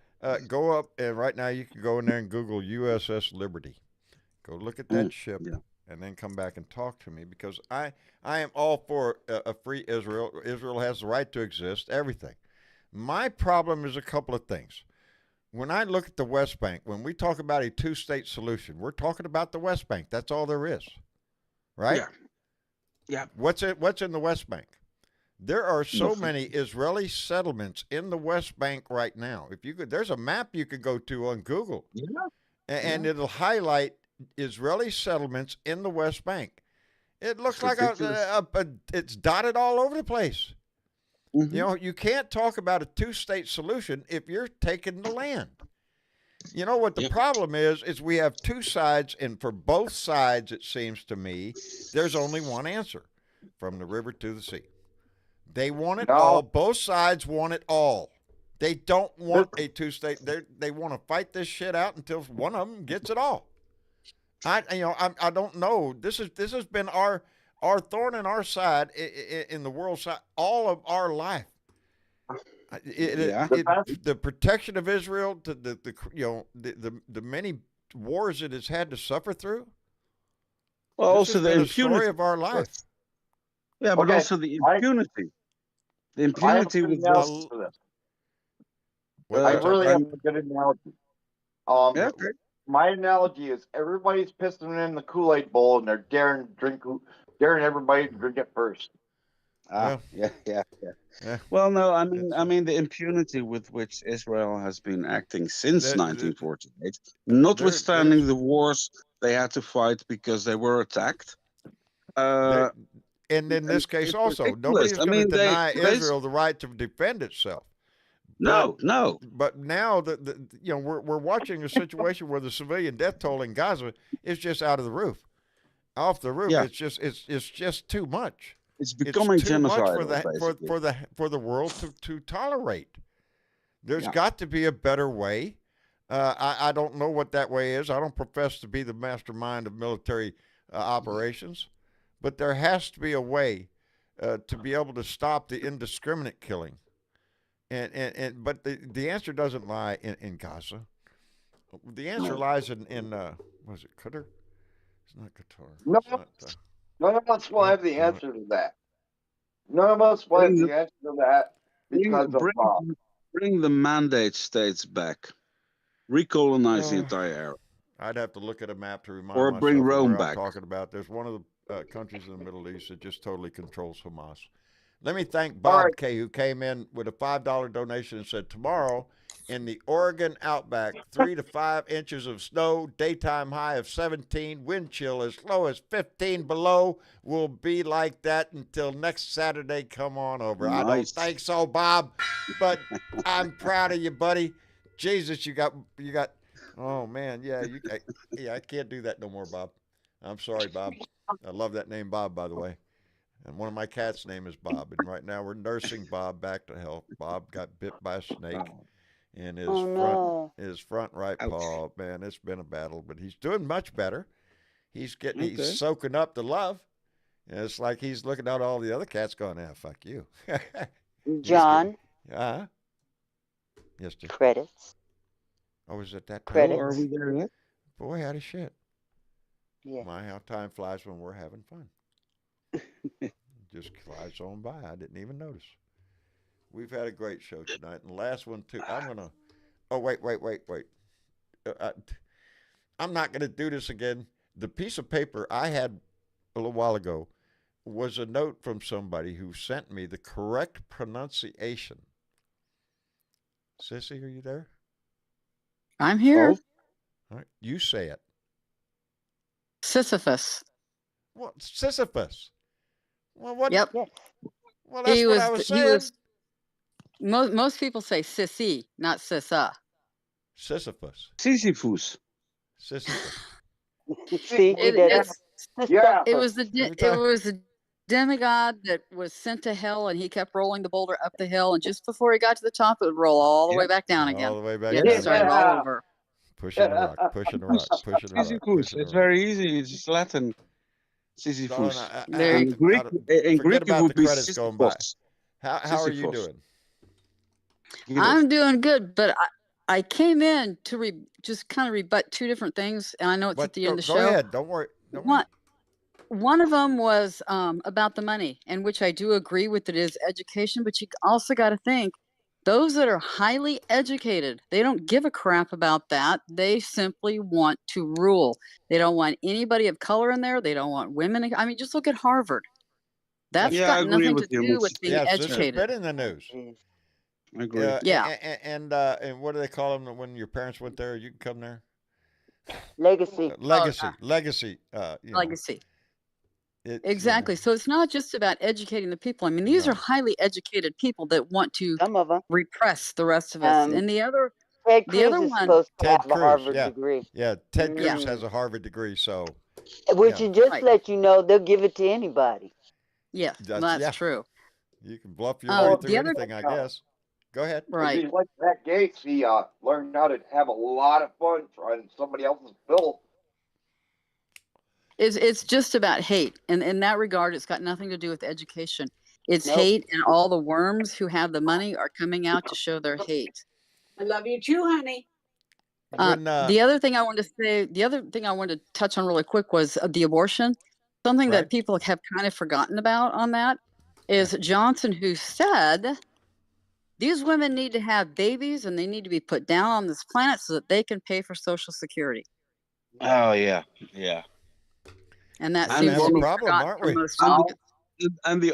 go up and right now you can go in there and Google USS Liberty. Go look at that ship, Yeah. and then come back and talk to me because I am all for a free Israel. Israel has the right to exist. Everything. My problem is a couple of things. When I look at the West Bank, when we talk about a two-state solution, we're talking about the West Bank. That's all there is, right? Yeah. Yeah. What's in the West Bank? There are so Nothing. many Israeli settlements in the West Bank right now. If you could, there's a map you could go to on Google, Yeah. and it'll highlight Israeli settlements in the West Bank. It looks It's like ridiculous. it's dotted all over the place. Mhm. You know, you can't talk about a two-state solution if you're taking the land. You know what the Yep. problem is we have two sides, and for both sides, it seems to me, there's only one answer from the river to the sea. They want it No. all. Both sides want it all. They don't want a two-state. They want to fight this shit out until one of them gets it all. I don't know. This has been our thorn in our side in the world side all of our life. Yeah. The protection of Israel, the many wars it has had to suffer through. Well, This also has the been a impunity. story of our life. Yeah, but Okay. also the I impunity. The I have a impunity good with analogy this. for this. What's I that, really have Frank? a good analogy. Yeah. Okay. My analogy is everybody's pissing in the Kool-Aid bowl and they're daring everybody to drink it first. Well, Yeah. yeah, Well, no, it's I mean the impunity with which Israel has been acting since there, 1948, notwithstanding there's the wars they had to fight because they were attacked. there, Uh, and in this case it's also, nobody ridiculous. is I going to mean, they deny Israel the right to defend itself. But no. now we're watching a situation where the civilian death toll in Gaza is just out of the roof, off the roof. Yeah, It's just too much. it's It's becoming too much for genocidal, basically. for the world to tolerate. There's Yeah. got to be a better way. I don't know what that way is. I don't profess to be the mastermind of military operations, but there has to be a way to be able to stop the indiscriminate killing. But the answer doesn't lie in Gaza. The answer No. lies in was it Qatar? It's not Qatar. No, It's not. none of us will have the Damn it. answer to that. None of us will have Bring the the answer to that bring because of bring the mandate states back, recolonize the Uh, entire area, I'd have to look at a map to remind or bring myself of Rome where I'm back. talking about. There's one of the countries in the Middle East that just totally controls Hamas. Let me thank all Bob right. K, who came in with a $5 donation and said, tomorrow in the Oregon outback. 3 to 5 inches of snow, daytime high of 17, wind chill as low as 15 below. Will be like that until next Saturday. Come on over. I don't Nice. think so, Bob, but I'm proud of you, buddy. Jesus, you got. Oh man, yeah, I can't do that no more, Bob. I'm sorry, Bob. I love that name, Bob, by the way. And one of my cats' name is Bob. And right now we're nursing Bob back to health. Bob got bit by a snake in his Oh no. front right Ouch. paw. Man, it's been a battle, but he's doing much better. He's Okay. soaking up the love. And it's like he's looking at all the other cats going, fuck you. John, Uh-huh. Yes, dear. credits. Oh, is it that time? Credits. Oh, are we there yet? Boy, how to shit. Yeah. My, how time flies when we're having fun. Just flies on by. I didn't even notice. We've had a great show tonight. And the last one, too. I'm going to. Oh, wait. I'm not going to do this again. The piece of paper I had a little while ago was a note from somebody who sent me the correct pronunciation. Sissy, are you there? I'm here. All right. You say it. Sisyphus. What? Sisyphus. Well, what? Yep. Yes. Well, that's what I was saying. Most people say sissy, not sissa. Sisyphus. Sisyphus. Sisyphus. See, he It, did it's Yeah. it was the Every time. it was a demigod that was sent to hell, and he kept rolling the boulder up the hill, and just before he got to the top, it would roll all the way back down again. All the way back You had to down. start it all over. Pushing the rock, pushing the rock, pushing the rock. Sisyphus. Pushing It's the rock. very easy. It's just Latin. Darling, Sisyphus. There In you Greek, in forget Greek it about would the be credits going by. Sisyphos. How are you Sisyphos. doing? I'm doing good, but I came in to just kind of rebut two different things, and I know it's But at the end of the go show. ahead. Don't worry. Don't worry. One of them was about the money, and which I do agree with. It is education, but you also got to think those that are highly educated, they don't give a crap about that. They simply want to rule. They don't want anybody of color in there. They don't want women. I mean, just look at Harvard. That's Yeah, I got agree nothing with to you. do with being Yes, this has educated. been in the news. I agree. Yeah. And what do they call them when your parents went there? You can come there. Legacy. Legacy. Oh, Legacy. Legacy. It's, Exactly. So it's not just about educating the people. I mean, these are highly educated people that want to Some of them. repress the rest of us. And the other Ted the other Cruz is one, supposed to Ted have a Cruz, Harvard yeah. degree. Yeah, Ted Yeah. Cruz has a Harvard degree, so Which yeah. you just Right. let you know they'll give it to anybody. yes, That's- that's yeah. true. you can bluff your Oh, way the through other- anything, I guess. Go ahead. Right. He's like Matt Gates. He learned how to have a lot of fun trying somebody else's bill. It's just about hate. And in that regard, it's got nothing to do with education. It's Nope. hate, and all the worms who have the money are coming out to show their hate. I love you too, honey. When, The other thing I wanted to say, the other thing I wanted to touch on really quick was the abortion. Something Right. that people have kind of forgotten about on that is Johnson, who said these women need to have babies and they need to be put down on this planet so that they can pay for Social Security. Oh yeah, yeah. And that And seems that's to the be problem, forgotten aren't for we? most And people. And the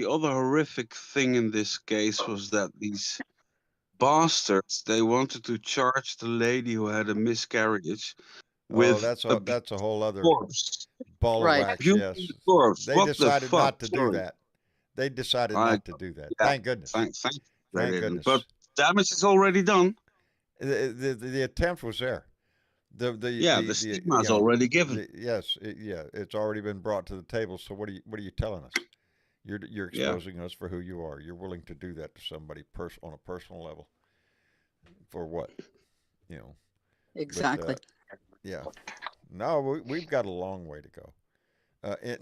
other horrific thing in this case was that these bastards, they wanted to charge the lady who had a miscarriage with that's a whole other corpse. ball of Right. wax. Abusing Yes, the corpse. they What decided the fuck? not to do Sorry. that. They decided I- not to do that. yeah, Thank goodness. Thank they Thank didn't. goodness. But damage is already done. The attempt was there. The stigma is already given. It's already been brought to the table. So what are you telling us? You're exposing us for who you are. You're willing to do that to somebody on a personal level. For what? Exactly. Yeah. No, we've got a long way to go.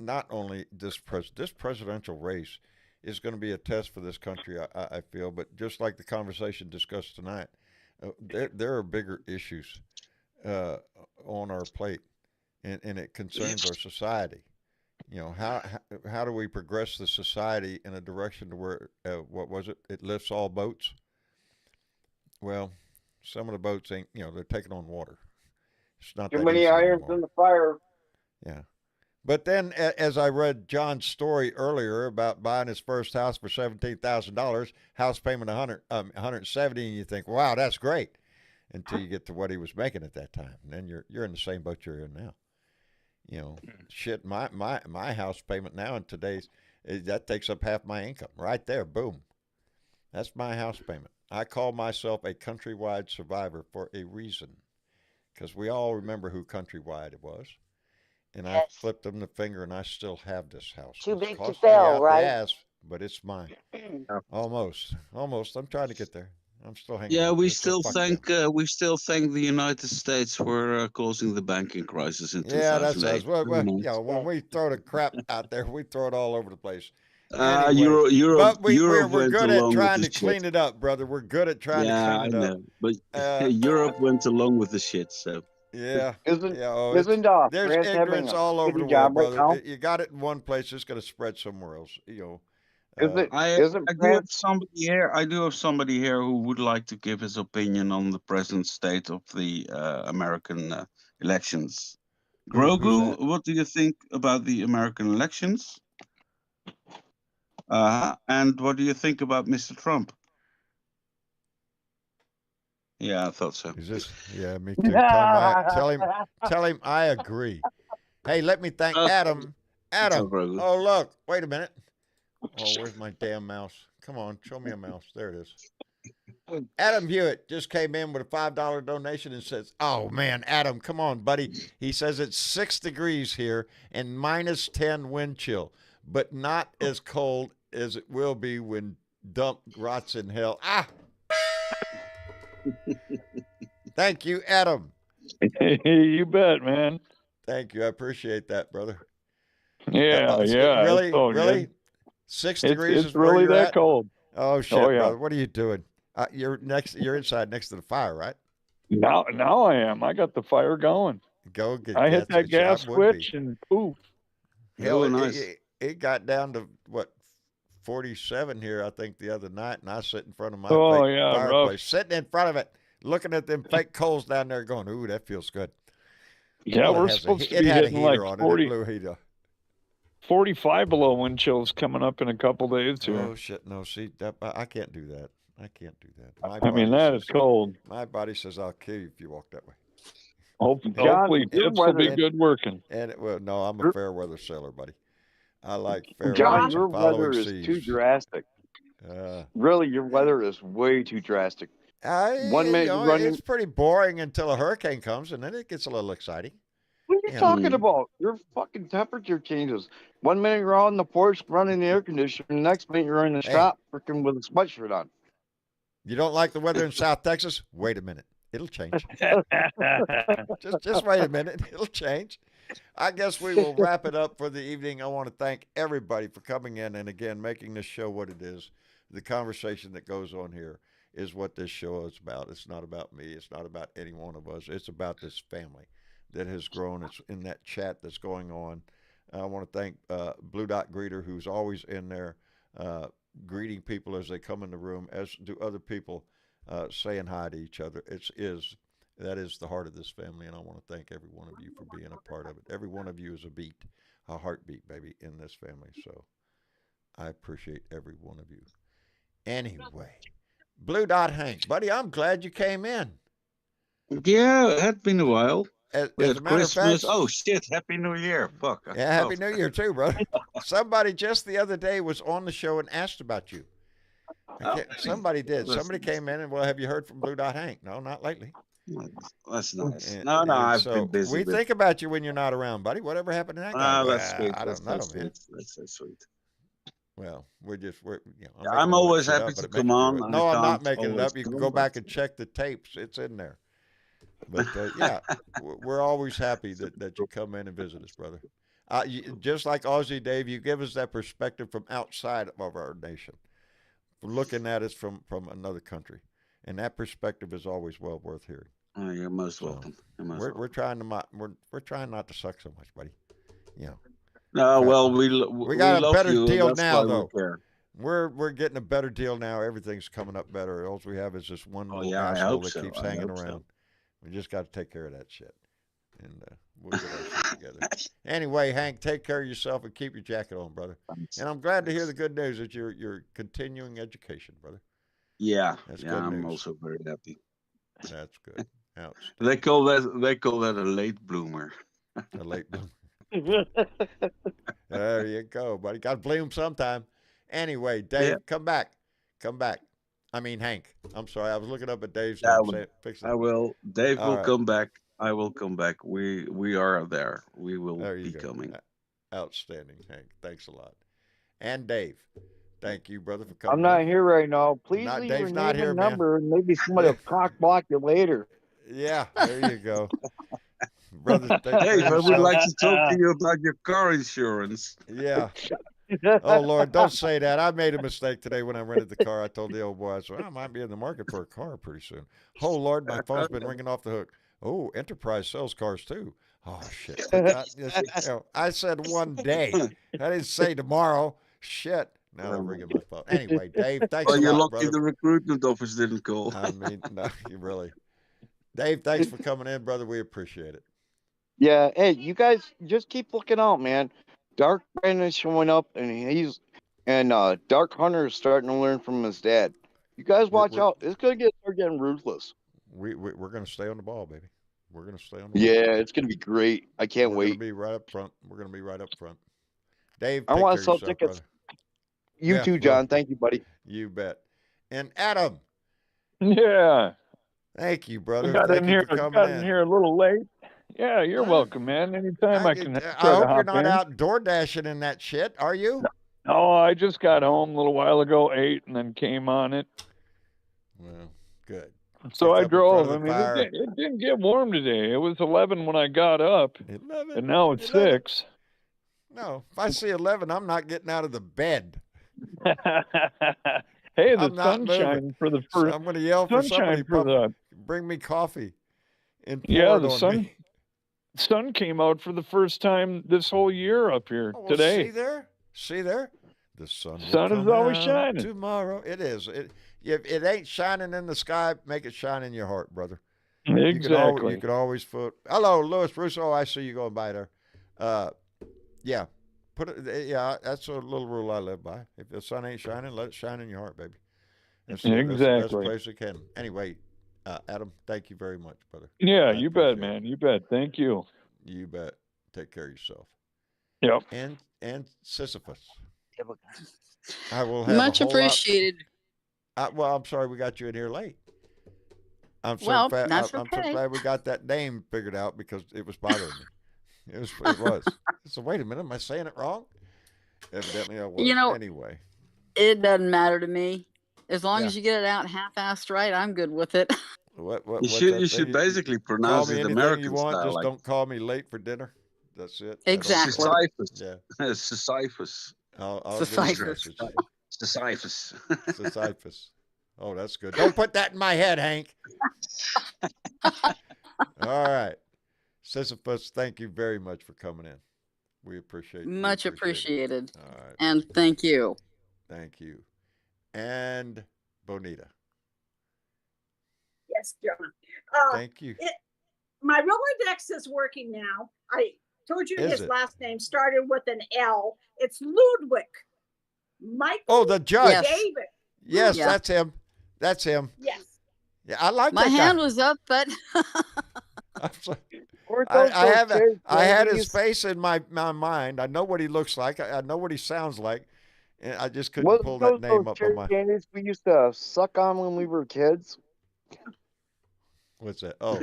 Not only this presidential race is going to be a test for this country, I feel, but just like the conversation discussed tonight, there are bigger issues on our plate, and it concerns our society. How do we progress the society in a direction to where what was it? It lifts all boats. Well, some of the boats ain't. They're taking on water. It's not Too that many easy irons anymore. in the fire. Yeah. But then, as I read John's story earlier about buying his first house for $17,000, house payment 170, and you think, wow, that's great, until you get to what he was making at that time, and then you're in the same boat you're in now. You know, shit, my house payment now in today's that takes up half my income right there. Boom, that's my house payment. I call myself a countrywide survivor for a reason, because we all remember who Countrywide it was. And I Yes. flipped them the finger, and I still have this house. Too It's big to cost me fail, out the right? ass, but it's mine. Almost. I'm trying to get there. I'm still hanging Yeah, out we there. So still fuck thank them. we still thank the United States for causing the banking crisis in Yeah, that's us. 2008. Very You know, nice. when we throw the crap out there, we throw it all over the place. Uh, Anyway, Euro, Europe, but Europe we're went good at along with trying the to shit. clean it up, brother. We're good at trying to Yeah, clean I it up. know, but Uh, Europe went along with the shit. So yeah, Isn't yeah. Oh, isn't there's France having ignorance a all over shitty the world, job right brother. now? You got it in one place, it's going to spread somewhere else. You know, Isn't I isn't I do have France? somebody here. I do have somebody here who would like to give his opinion on the present state of the American elections. who's Grogu, that? what do you think about the American elections? And what do you think about Mr. Trump? Yeah, I thought so. Is this? Yeah, me too. Tell him I agree. Hey, let me thank Okay, Adam. tell Adam. Grogu. Oh, look. Wait a minute. Oh, where's my damn mouse? Come on, show me a mouse. There it is. Adam Hewitt just came in with a $5 donation and says, "Oh man, Adam, come on, buddy." He says it's 6 degrees here and minus 10 wind chill, but not as cold as it will be when dump rots in hell. Ah, thank you, Adam. You bet, man. Thank you. I appreciate that, brother. Yeah, It's it's all really, good. 6 degrees It's is where really you're that at. cold. Oh Oh shit, yeah. brother. What are you doing? You're next. You're inside next to the fire, right? Now I am. I got the fire going. Go get I hit that I gas would be. switch and poof. Hell, Oh, nice. it got down to what 47 here, I think, the other night, and I sit in front of my Oh fake yeah, rough. fireplace, sitting in front of it, looking at them fake coals down there, going, "Ooh, that feels good." Yeah, Well, we're supposed to it be had a hitting like heater on it. It 40, blew a heater. 45 below wind chills coming up in a couple days here. Oh shit, no, see, I can't do that. I can't do that. I mean, that is cold. My body says I'll kill you if you walk that way. John, Hopefully your tips will be weather, good working. And well, no, I'm a your, fair weather sailor, buddy. I like fair John, winds your and following weather is too seas. drastic. Really, your weather is way too drastic. 1 You minute know, you're running. it's pretty boring until a hurricane comes, and then it gets a little exciting. What are you You know, talking about? Your fucking temperature changes. 1 minute you're on the porch running the air conditioner, the next minute you're in the hey, shop freaking with a sweatshirt on. you don't like the weather in South Texas? Wait a minute, it'll change. Just wait a minute, it'll change. I guess we will wrap it up for the evening. I want to thank everybody for coming in and again making this show what it is. The conversation that goes on here is what this show is about. It's not about me. It's not about any one of us. It's about this family that has grown. It's in that chat that's going on. I want to thank Blue Dot Greeter, who's always in there greeting people as they come in the room, as do other people saying hi to each other. That is the heart of this family, and I want to thank every one of you for being a part of it. Every one of you is a beat, a heartbeat, baby, in this family. So I appreciate every one of you. Anyway, Blue Dot Hank, buddy, I'm glad you came in. Yeah, it had been a while. As We a had matter of Christmas. fact, Oh shit! Happy New Year! Fuck. yeah, Happy New Year too, brother. Somebody just the other day was on the show and asked about you. Somebody did. Somebody came in and, well, have you heard from Blue Dot Hank? No, not lately. That's nice. And, No, and I've so been busy we with. think about you when you're not around, buddy. Whatever happened to that guy? That's Well, sweet. I That's don't so know, sweet. man. That's so sweet. Well, we're I'm making I'm all that always shit happy up, but to it makes come you on. do it. I No, I'm not can't making it always up. You can come, go back but and check the tapes. It's in there. But yeah, we're always happy that you come in and visit us, brother. Just like Aussie Dave, you give us that perspective from outside of our nation, looking at us from another country, and that perspective is always well worth hearing. oh, you're most So welcome. You're most we're welcome. trying to we're trying not to suck so much, buddy. You know, No, got, well, we we got a love better you. deal That's now, why we though. care. We're getting a better deal now. Everything's coming up better. All we have is this one Oh little yeah, I asshole hope that so. keeps I hanging hope around. so. We just got to take care of that shit, and We'll get our shit together. Anyway, Hank, take care of yourself and keep your jacket on, brother. And I'm glad to hear the good news that you're continuing education, brother. Yeah, That's yeah, good I'm news. also very happy. That's good. Outstanding. They call that a late bloomer. A late bloomer. There you go, buddy. Got to bloom sometime. Anyway, Dave, Yeah. come back. Come back. I mean, Hank. I'm sorry. I was looking up at Dave's I name. will. Fix it. I will. Dave All will right. come back. I will come back. We are there. We will There you be go. coming. Outstanding, Hank. Thanks a lot. And Dave, thank you, brother, for coming. I'm not in. here right now. Please Not leave Dave's your not name here, and man. number, and maybe somebody will cock block you later. Yeah, there you go. Brother, take care Dave, of I would yourself. like to talk to you about your car insurance. Yeah. Oh, Lord, don't say that. I made a mistake today when I rented the car. I told the old boy, I said, I might be in the market for a car pretty soon. Oh, Lord, my phone's been ringing off the hook. Oh, Enterprise sells cars, too. Oh, shit. I said one day. I didn't say tomorrow. Shit. Now they're ringing my phone. Anyway, Dave, thanks Well, a you're lot, lucky brother. the recruitment office didn't call. I mean, no, you really. Dave, thanks for coming in, brother. We appreciate it. Yeah, hey, you guys just keep looking out, man. Dark Brandon's showing up, and Dark Hunter is starting to learn from his dad. You guys watch out. It's gonna start getting ruthless. We're gonna stay on the ball, baby. We're gonna stay on the ball. Yeah, it's gonna be great. I can't We're wait. gonna be right up front. We're gonna be right up front. Dave, I take want care to of sell yourself, tickets. brother. You Yeah, too, well, John. Thank you, buddy. You bet. And Adam, Yeah. thank you, I brother. got Thank in you here. for coming Got in in. here a little late. Yeah, you're Huh? welcome, man. Anytime I can I try to hope you're hop not in. out door dashing in that shit, are you? No, I just got home a little while ago, ate, and then came on it. Well, good. So Get I up in front drove. of I the mean, fire. it didn't get warm today. It was 11 when I got up, 11. and now it's 11. 6. No, if I see 11, I'm not getting out of the bed. Hey, the I'm not moving. sunshine for the So first. I'm going to yell for somebody Sunshine for the. bring me coffee and pour Yeah, it the on sun. me. Sun came out for the first time this whole year up here Oh, well, today. See there? The sun will Sun come is always out shining. tomorrow. It is. If it ain't shining in the sky, make it shine in your heart, brother. Exactly. You can always foot. Hello, Louis Russo. I see you going by there. Yeah. Yeah, that's a little rule I live by. If the sun ain't shining, let it shine in your heart, baby. That's the best place it can. Anyway, Adam, thank you very much, brother. Yeah, I you bet, appreciate man. You bet. Thank you. You bet. Take care of yourself. Yep. And Sisyphus. I will have Much a whole appreciated. well, I'm sorry we got you in here late. I'm so Well, glad. that's I'm so okay. glad we got that name figured out because it was bothering me. It was. So wait a minute, am I saying it wrong? Evidently I was. You know, anyway, it doesn't matter to me. As long Yeah. as you get it out half-assed right, I'm good with it. You should basically call pronounce me it anything American you want. style. Just Like don't call me late for dinner. That's it. Exactly. Sisyphus. Yeah. Sisyphus. I'll give you a Sisyphus. message. Sisyphus. Sisyphus. Oh, that's good. Don't put that in my head, Hank. All right. Sisyphus, thank you very much for coming in. We appreciate Much it. appreciated. All right. And thank you. Thank you. And Bonita. Yes, John. Thank you. My Rolodex is working now. I told you Is his it? last name started with an L. It's Ludwig. Michael Oh, the judge. David. Yes, Yeah. that's him. That's him. Yes. Yeah, I like My that hand guy. was up, but I'm sorry. Where'd I those have cherry I had his candies- face in my mind. I know what he looks like. I know what he sounds like. And I just couldn't Wasn't pull those that name those up on cherry my. candies we used to suck on when we were kids? What's that? Oh,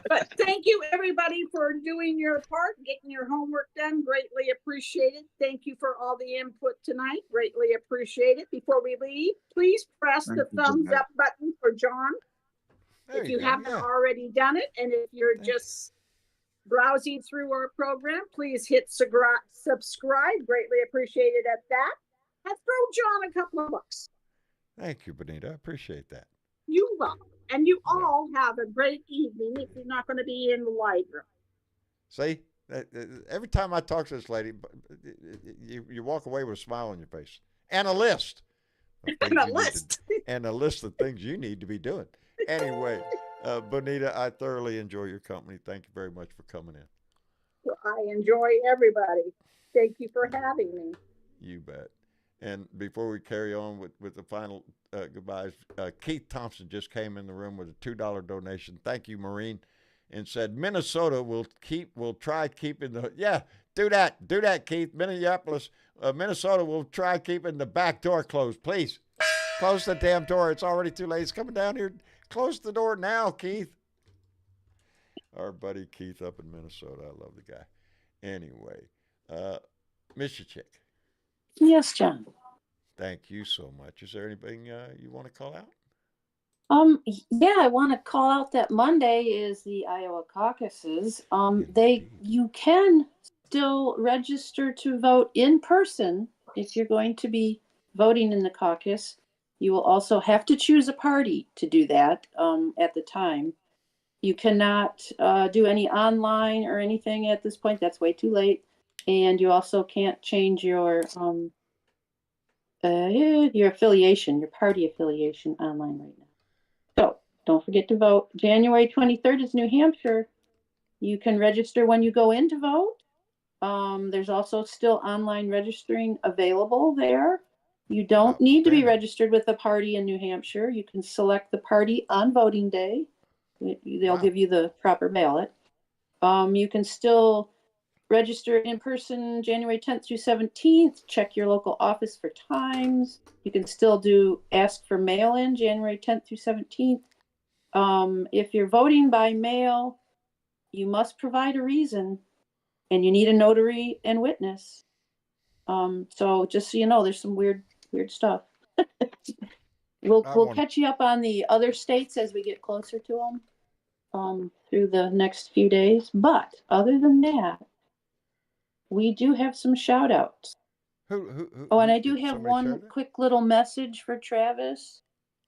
But thank you, everybody, for doing your part, getting your homework done. Greatly appreciated. Thank you for all the input tonight. Greatly appreciated. Before we leave, please press the Thank you, thumbs Jeanette. up button for John there if you go. haven't Yeah. already done it. And if you're just browsing through our program, please hit subscribe. Greatly appreciated at that. And throw John a couple of bucks. Thank you, Bonita. I appreciate that. You welcome. And you Yeah. all have a great evening if you're not going to be in the live room. See, every time I talk to this lady, you walk away with a smile on your face and a list. Of things And a you need list. and a list of things you need to be doing. Anyway, Bonita, I thoroughly enjoy your company. Thank you very much for coming in. I enjoy everybody. Thank you for having me. You bet. And before we carry on with the final goodbyes, Keith Thompson just came in the room with a $2 donation. Thank you, Marine, and said Minnesota will try keeping the do that, Keith. Minnesota will try keeping the back door closed. Please close the damn door. It's already too late. It's coming down here. Close the door now, Keith. Our buddy Keith up in Minnesota. I love the guy. Anyway, Mr. Chick. Yes, John. Thank you so much. Is there anything you want to call out? Yeah, I want to call out that Monday is the Iowa caucuses. You can still register to vote in person if you're going to be voting in the caucus. You will also have to choose a party to do that at the time. You cannot do any online or anything at this point. That's way too late. And you also can't change your affiliation, your party affiliation online right now. So don't forget to vote. January 23rd is New Hampshire. You can register when you go in to vote. There's also still online registering available there. You don't need to be registered with a party in New Hampshire. You can select the party on voting day. They'll give you the proper ballot. You can still register in person January 10th through 17th. Check your local office for times. You can still ask for mail-in January 10th through 17th. If you're voting by mail, you must provide a reason, and you need a notary and witness. So just so you know, there's some weird stuff. We'll catch you up on the other states as we get closer to them through the next few days. But other than that, we do have some shout outs. And I do have one quick little message for Travis.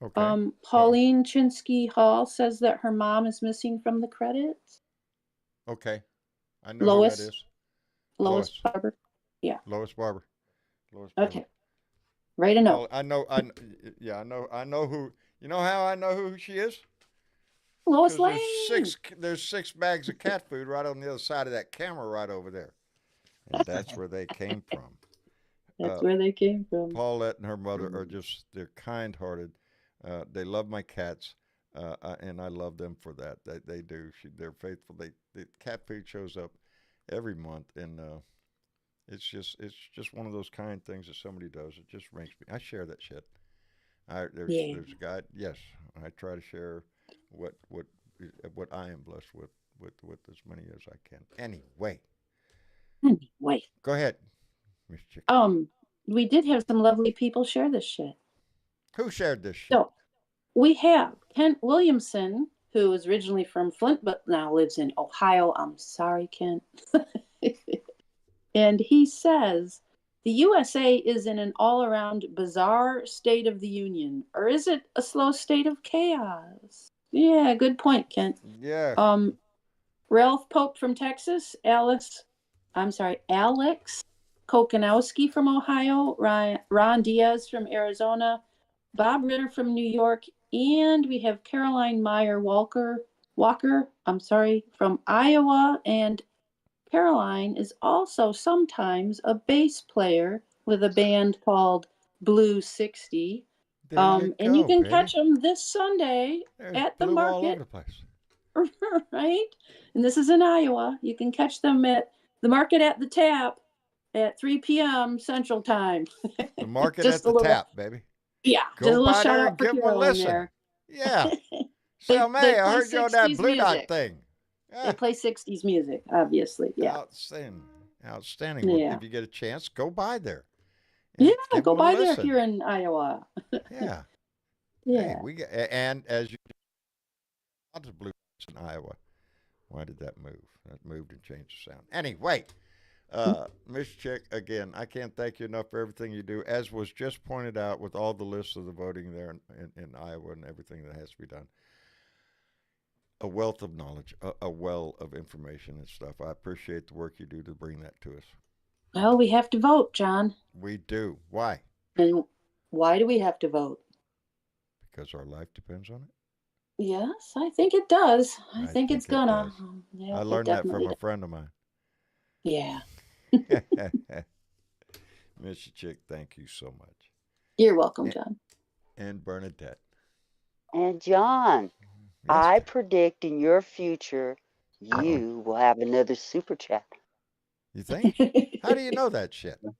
Okay. Pauline Chinsky Hall says that her mom is missing from the credits. Okay. I know who that is. Lois Barber. Yeah. Lois Barber. Okay. Write a note. I know who. You know how I know who she is? Lois Lane. There's 6 bags of cat food right on the other side of that camera right over there. And that's where they came from. That's where they came from. Paulette and her mother are they're kind-hearted. They love my cats, and I love them for that. They do. They're faithful. The cat food shows up every month, and it's just one of those kind things that somebody does. It just rings me. I share that shit. There's a guy. Yes, I try to share what I am blessed with as many as I can. Anyway. Go ahead, Miss Chick. We did have some lovely people share this shit. Who shared this shit? So we have Kent Williamson, who is originally from Flint but now lives in Ohio. I'm sorry, Kent. And he says, the USA is in an all-around bizarre state of the union, or is it a slow state of chaos? Yeah, good point, Kent. Yeah. Ralph Pope from Texas, Alex Kokanowski from Ohio, Ron Diaz from Arizona, Bob Ritter from New York, and we have Caroline Meyer Walker, from Iowa, and Caroline is also sometimes a bass player with a band called Blue 60. And you can catch them this Sunday at the market. All over the place. Right? And this is in Iowa. You can catch them at the market at the Tap at 3 p.m. Central Time. The market at the Tap, baby. Yeah. Go just a little by shout there out and for give them a listen. There. Yeah. So, May, I heard you on that Blue Dot thing. Yeah. They play 60s music, obviously. Yeah. Outstanding. Yeah. If you get a chance, go by there. Yeah, go by there if you're in Iowa. Yeah. Yeah. Hey, and as you to Blue Dots in Iowa. Why did that move? That moved and changed the sound. Anyway, Miss Chick, again, I can't thank you enough for everything you do. As was just pointed out with all the lists of the voting there in Iowa and everything that has to be done. A wealth of knowledge, a well of information and stuff. I appreciate the work you do to bring that to us. Well, we have to vote, John. We do. Why? And why do we have to vote? Because our life depends on it. Yes, I think it does. I think it's think it gonna. does. Yeah, I it learned that from definitely a does. friend of mine. Yeah. Miss you, Chick, thank you so much. You're welcome, And, John. and Bernadette. And John, Yes, I Chick. predict in your future Uh-oh. you will have another super chat. You think? How do you know that shit? Do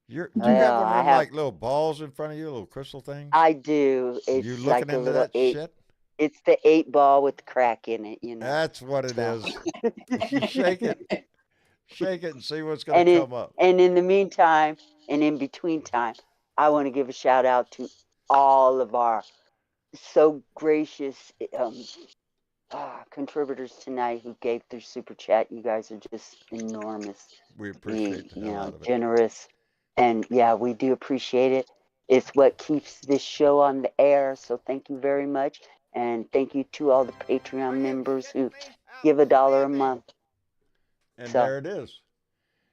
you have Well, one of I them have. like little balls in front of you, little crystal things? I do. You It's looking like a into little that eight. shit? It's the 8 ball with the crack in it, you know. That's what it So, is. You shake it, and see what's gonna and come up. in the meantime, and in between time, I want to give a shout out to all of our so gracious contributors tonight who gave their super chat. You guys are just enormous, We appreciate the hell out of it. generous, and yeah, we do appreciate it. It's what keeps this show on the air. So thank you very much, and thank you to all the Patreon members who give $1 a month. And So, there it is.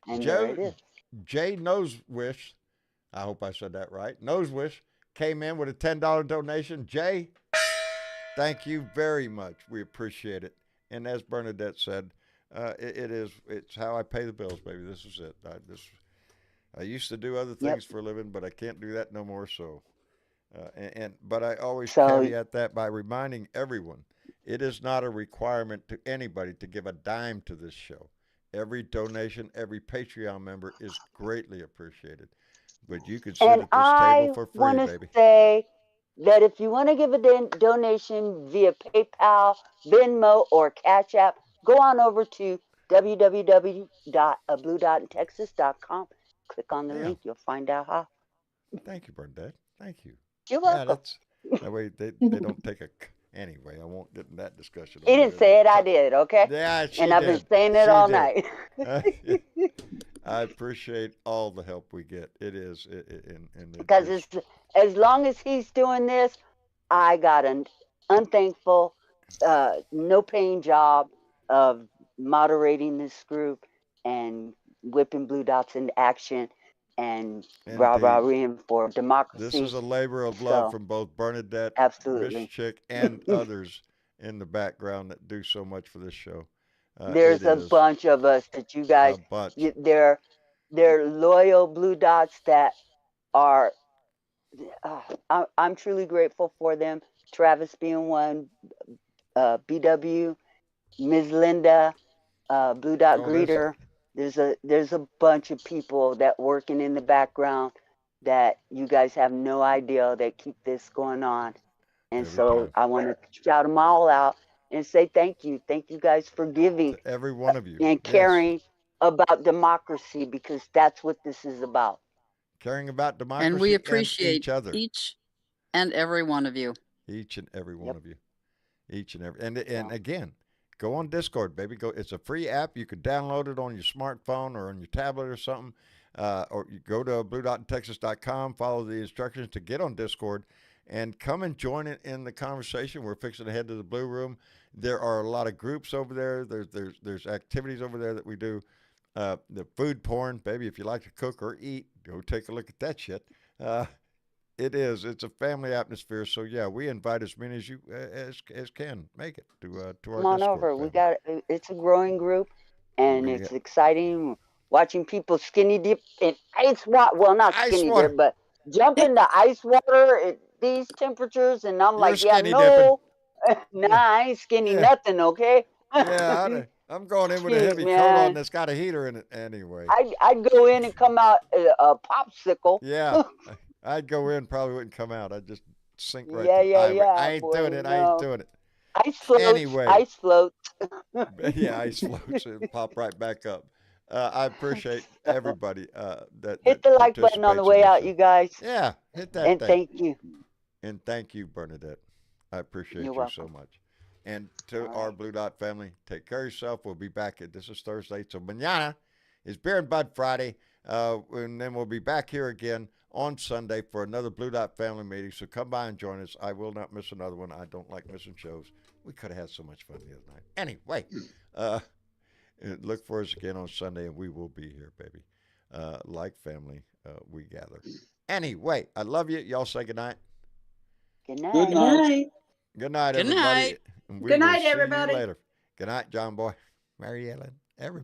and there Joe it is. Jay Nosewish, I hope I said that right. Nosewish came in with a $10 donation. Jay, thank you very much. We appreciate it. And as Bernadette said, it's how I pay the bills, baby. This is it. I used to do other things for a living, but I can't do that no more. So, but I always caveat that by reminding everyone, it is not a requirement to anybody to give a dime to this show. Every donation, every Patreon member is greatly appreciated. But you can sit And at this I table for free, want to baby. say that if you want to give a donation via PayPal, Venmo, or Cash App, go on over to www.abluedotintexas.com. Click on the link. You'll find out how. Thank you, Bernadette. Thank you. You're Yeah, welcome. that way they don't take a. Anyway, I won't get in that discussion. He didn't say it, I did, okay? Yeah, she and I've did. been saying it She all did. night. I appreciate all the help we get. It is, Because as long as he's doing this, I got an unthankful, no paying job of moderating this group and whipping Blue Dots into action and rah rah reing for democracy. This is a labor of love from both Bernadette, Miss absolutely, Chick, and others in the background that do so much for this show. There's a bunch of us that you guys, they're loyal Blue Dots that are. I'm truly grateful for them. Travis being one, BW, Ms. Linda, Blue Dot Greeter. There's a bunch of people that working in the background that you guys have no idea that keep this going on. And so I want to shout them all out and say thank you. Thank you guys for giving to every one of you and caring about democracy, because that's what this is about. Caring about democracy and we appreciate each other. Each and every one of you. Each and every one of you. Each and every. And again, go on Discord, baby. Go. It's a free app. You can download it on your smartphone or on your tablet or something. Or you go to bluedotintexas.com, follow the instructions to get on Discord, and come and join it in the conversation. We're fixing to head to the Blue Room. There are a lot of groups over there. There's activities over there that we do. The food porn, baby. If you like to cook or eat, go take a look at that shit. It's a family atmosphere. So yeah, we invite as many as you as can make it to our Come on Discord over. family. It's a growing group, and it's exciting watching people skinny dip in ice water. Well, not skinny dip, but jump into ice water at these temperatures. And I'm like, yeah, no, nah, I ain't skinny nothing. Okay. Yeah, I'm going in with a heavy coat on that's got a heater in it anyway. I'd go in and come out a popsicle. Yeah, I'd go in, probably wouldn't come out. I'd just sink right through. I ain't doing it. I ain't doing it. Ice floats. Anyway. Ice floats. Yeah, ice floats and pop right back up. I appreciate everybody that hit the like button on the way out, you guys. Yeah, hit that and thing. Thank you. And thank you, Bernadette. I appreciate You're you welcome. so much. And to our Blue Dot family, take care of yourself. We'll be back. This is Thursday, so mañana is Beer and Bud Friday, and then we'll be back here again on Sunday for another Blue Dot family meeting. So come by and join us. I will not miss another one. I don't like missing shows. We could have had so much fun the other night. Anyway, look for us again on Sunday, and we will be here, baby. Like family, we gather. Anyway, I love you. Y'all say goodnight. Good night. Good night. Good night, Good everybody. night. And we Good will night, see you everybody. later. Good night, John Boy. Mary Ellen. Everybody.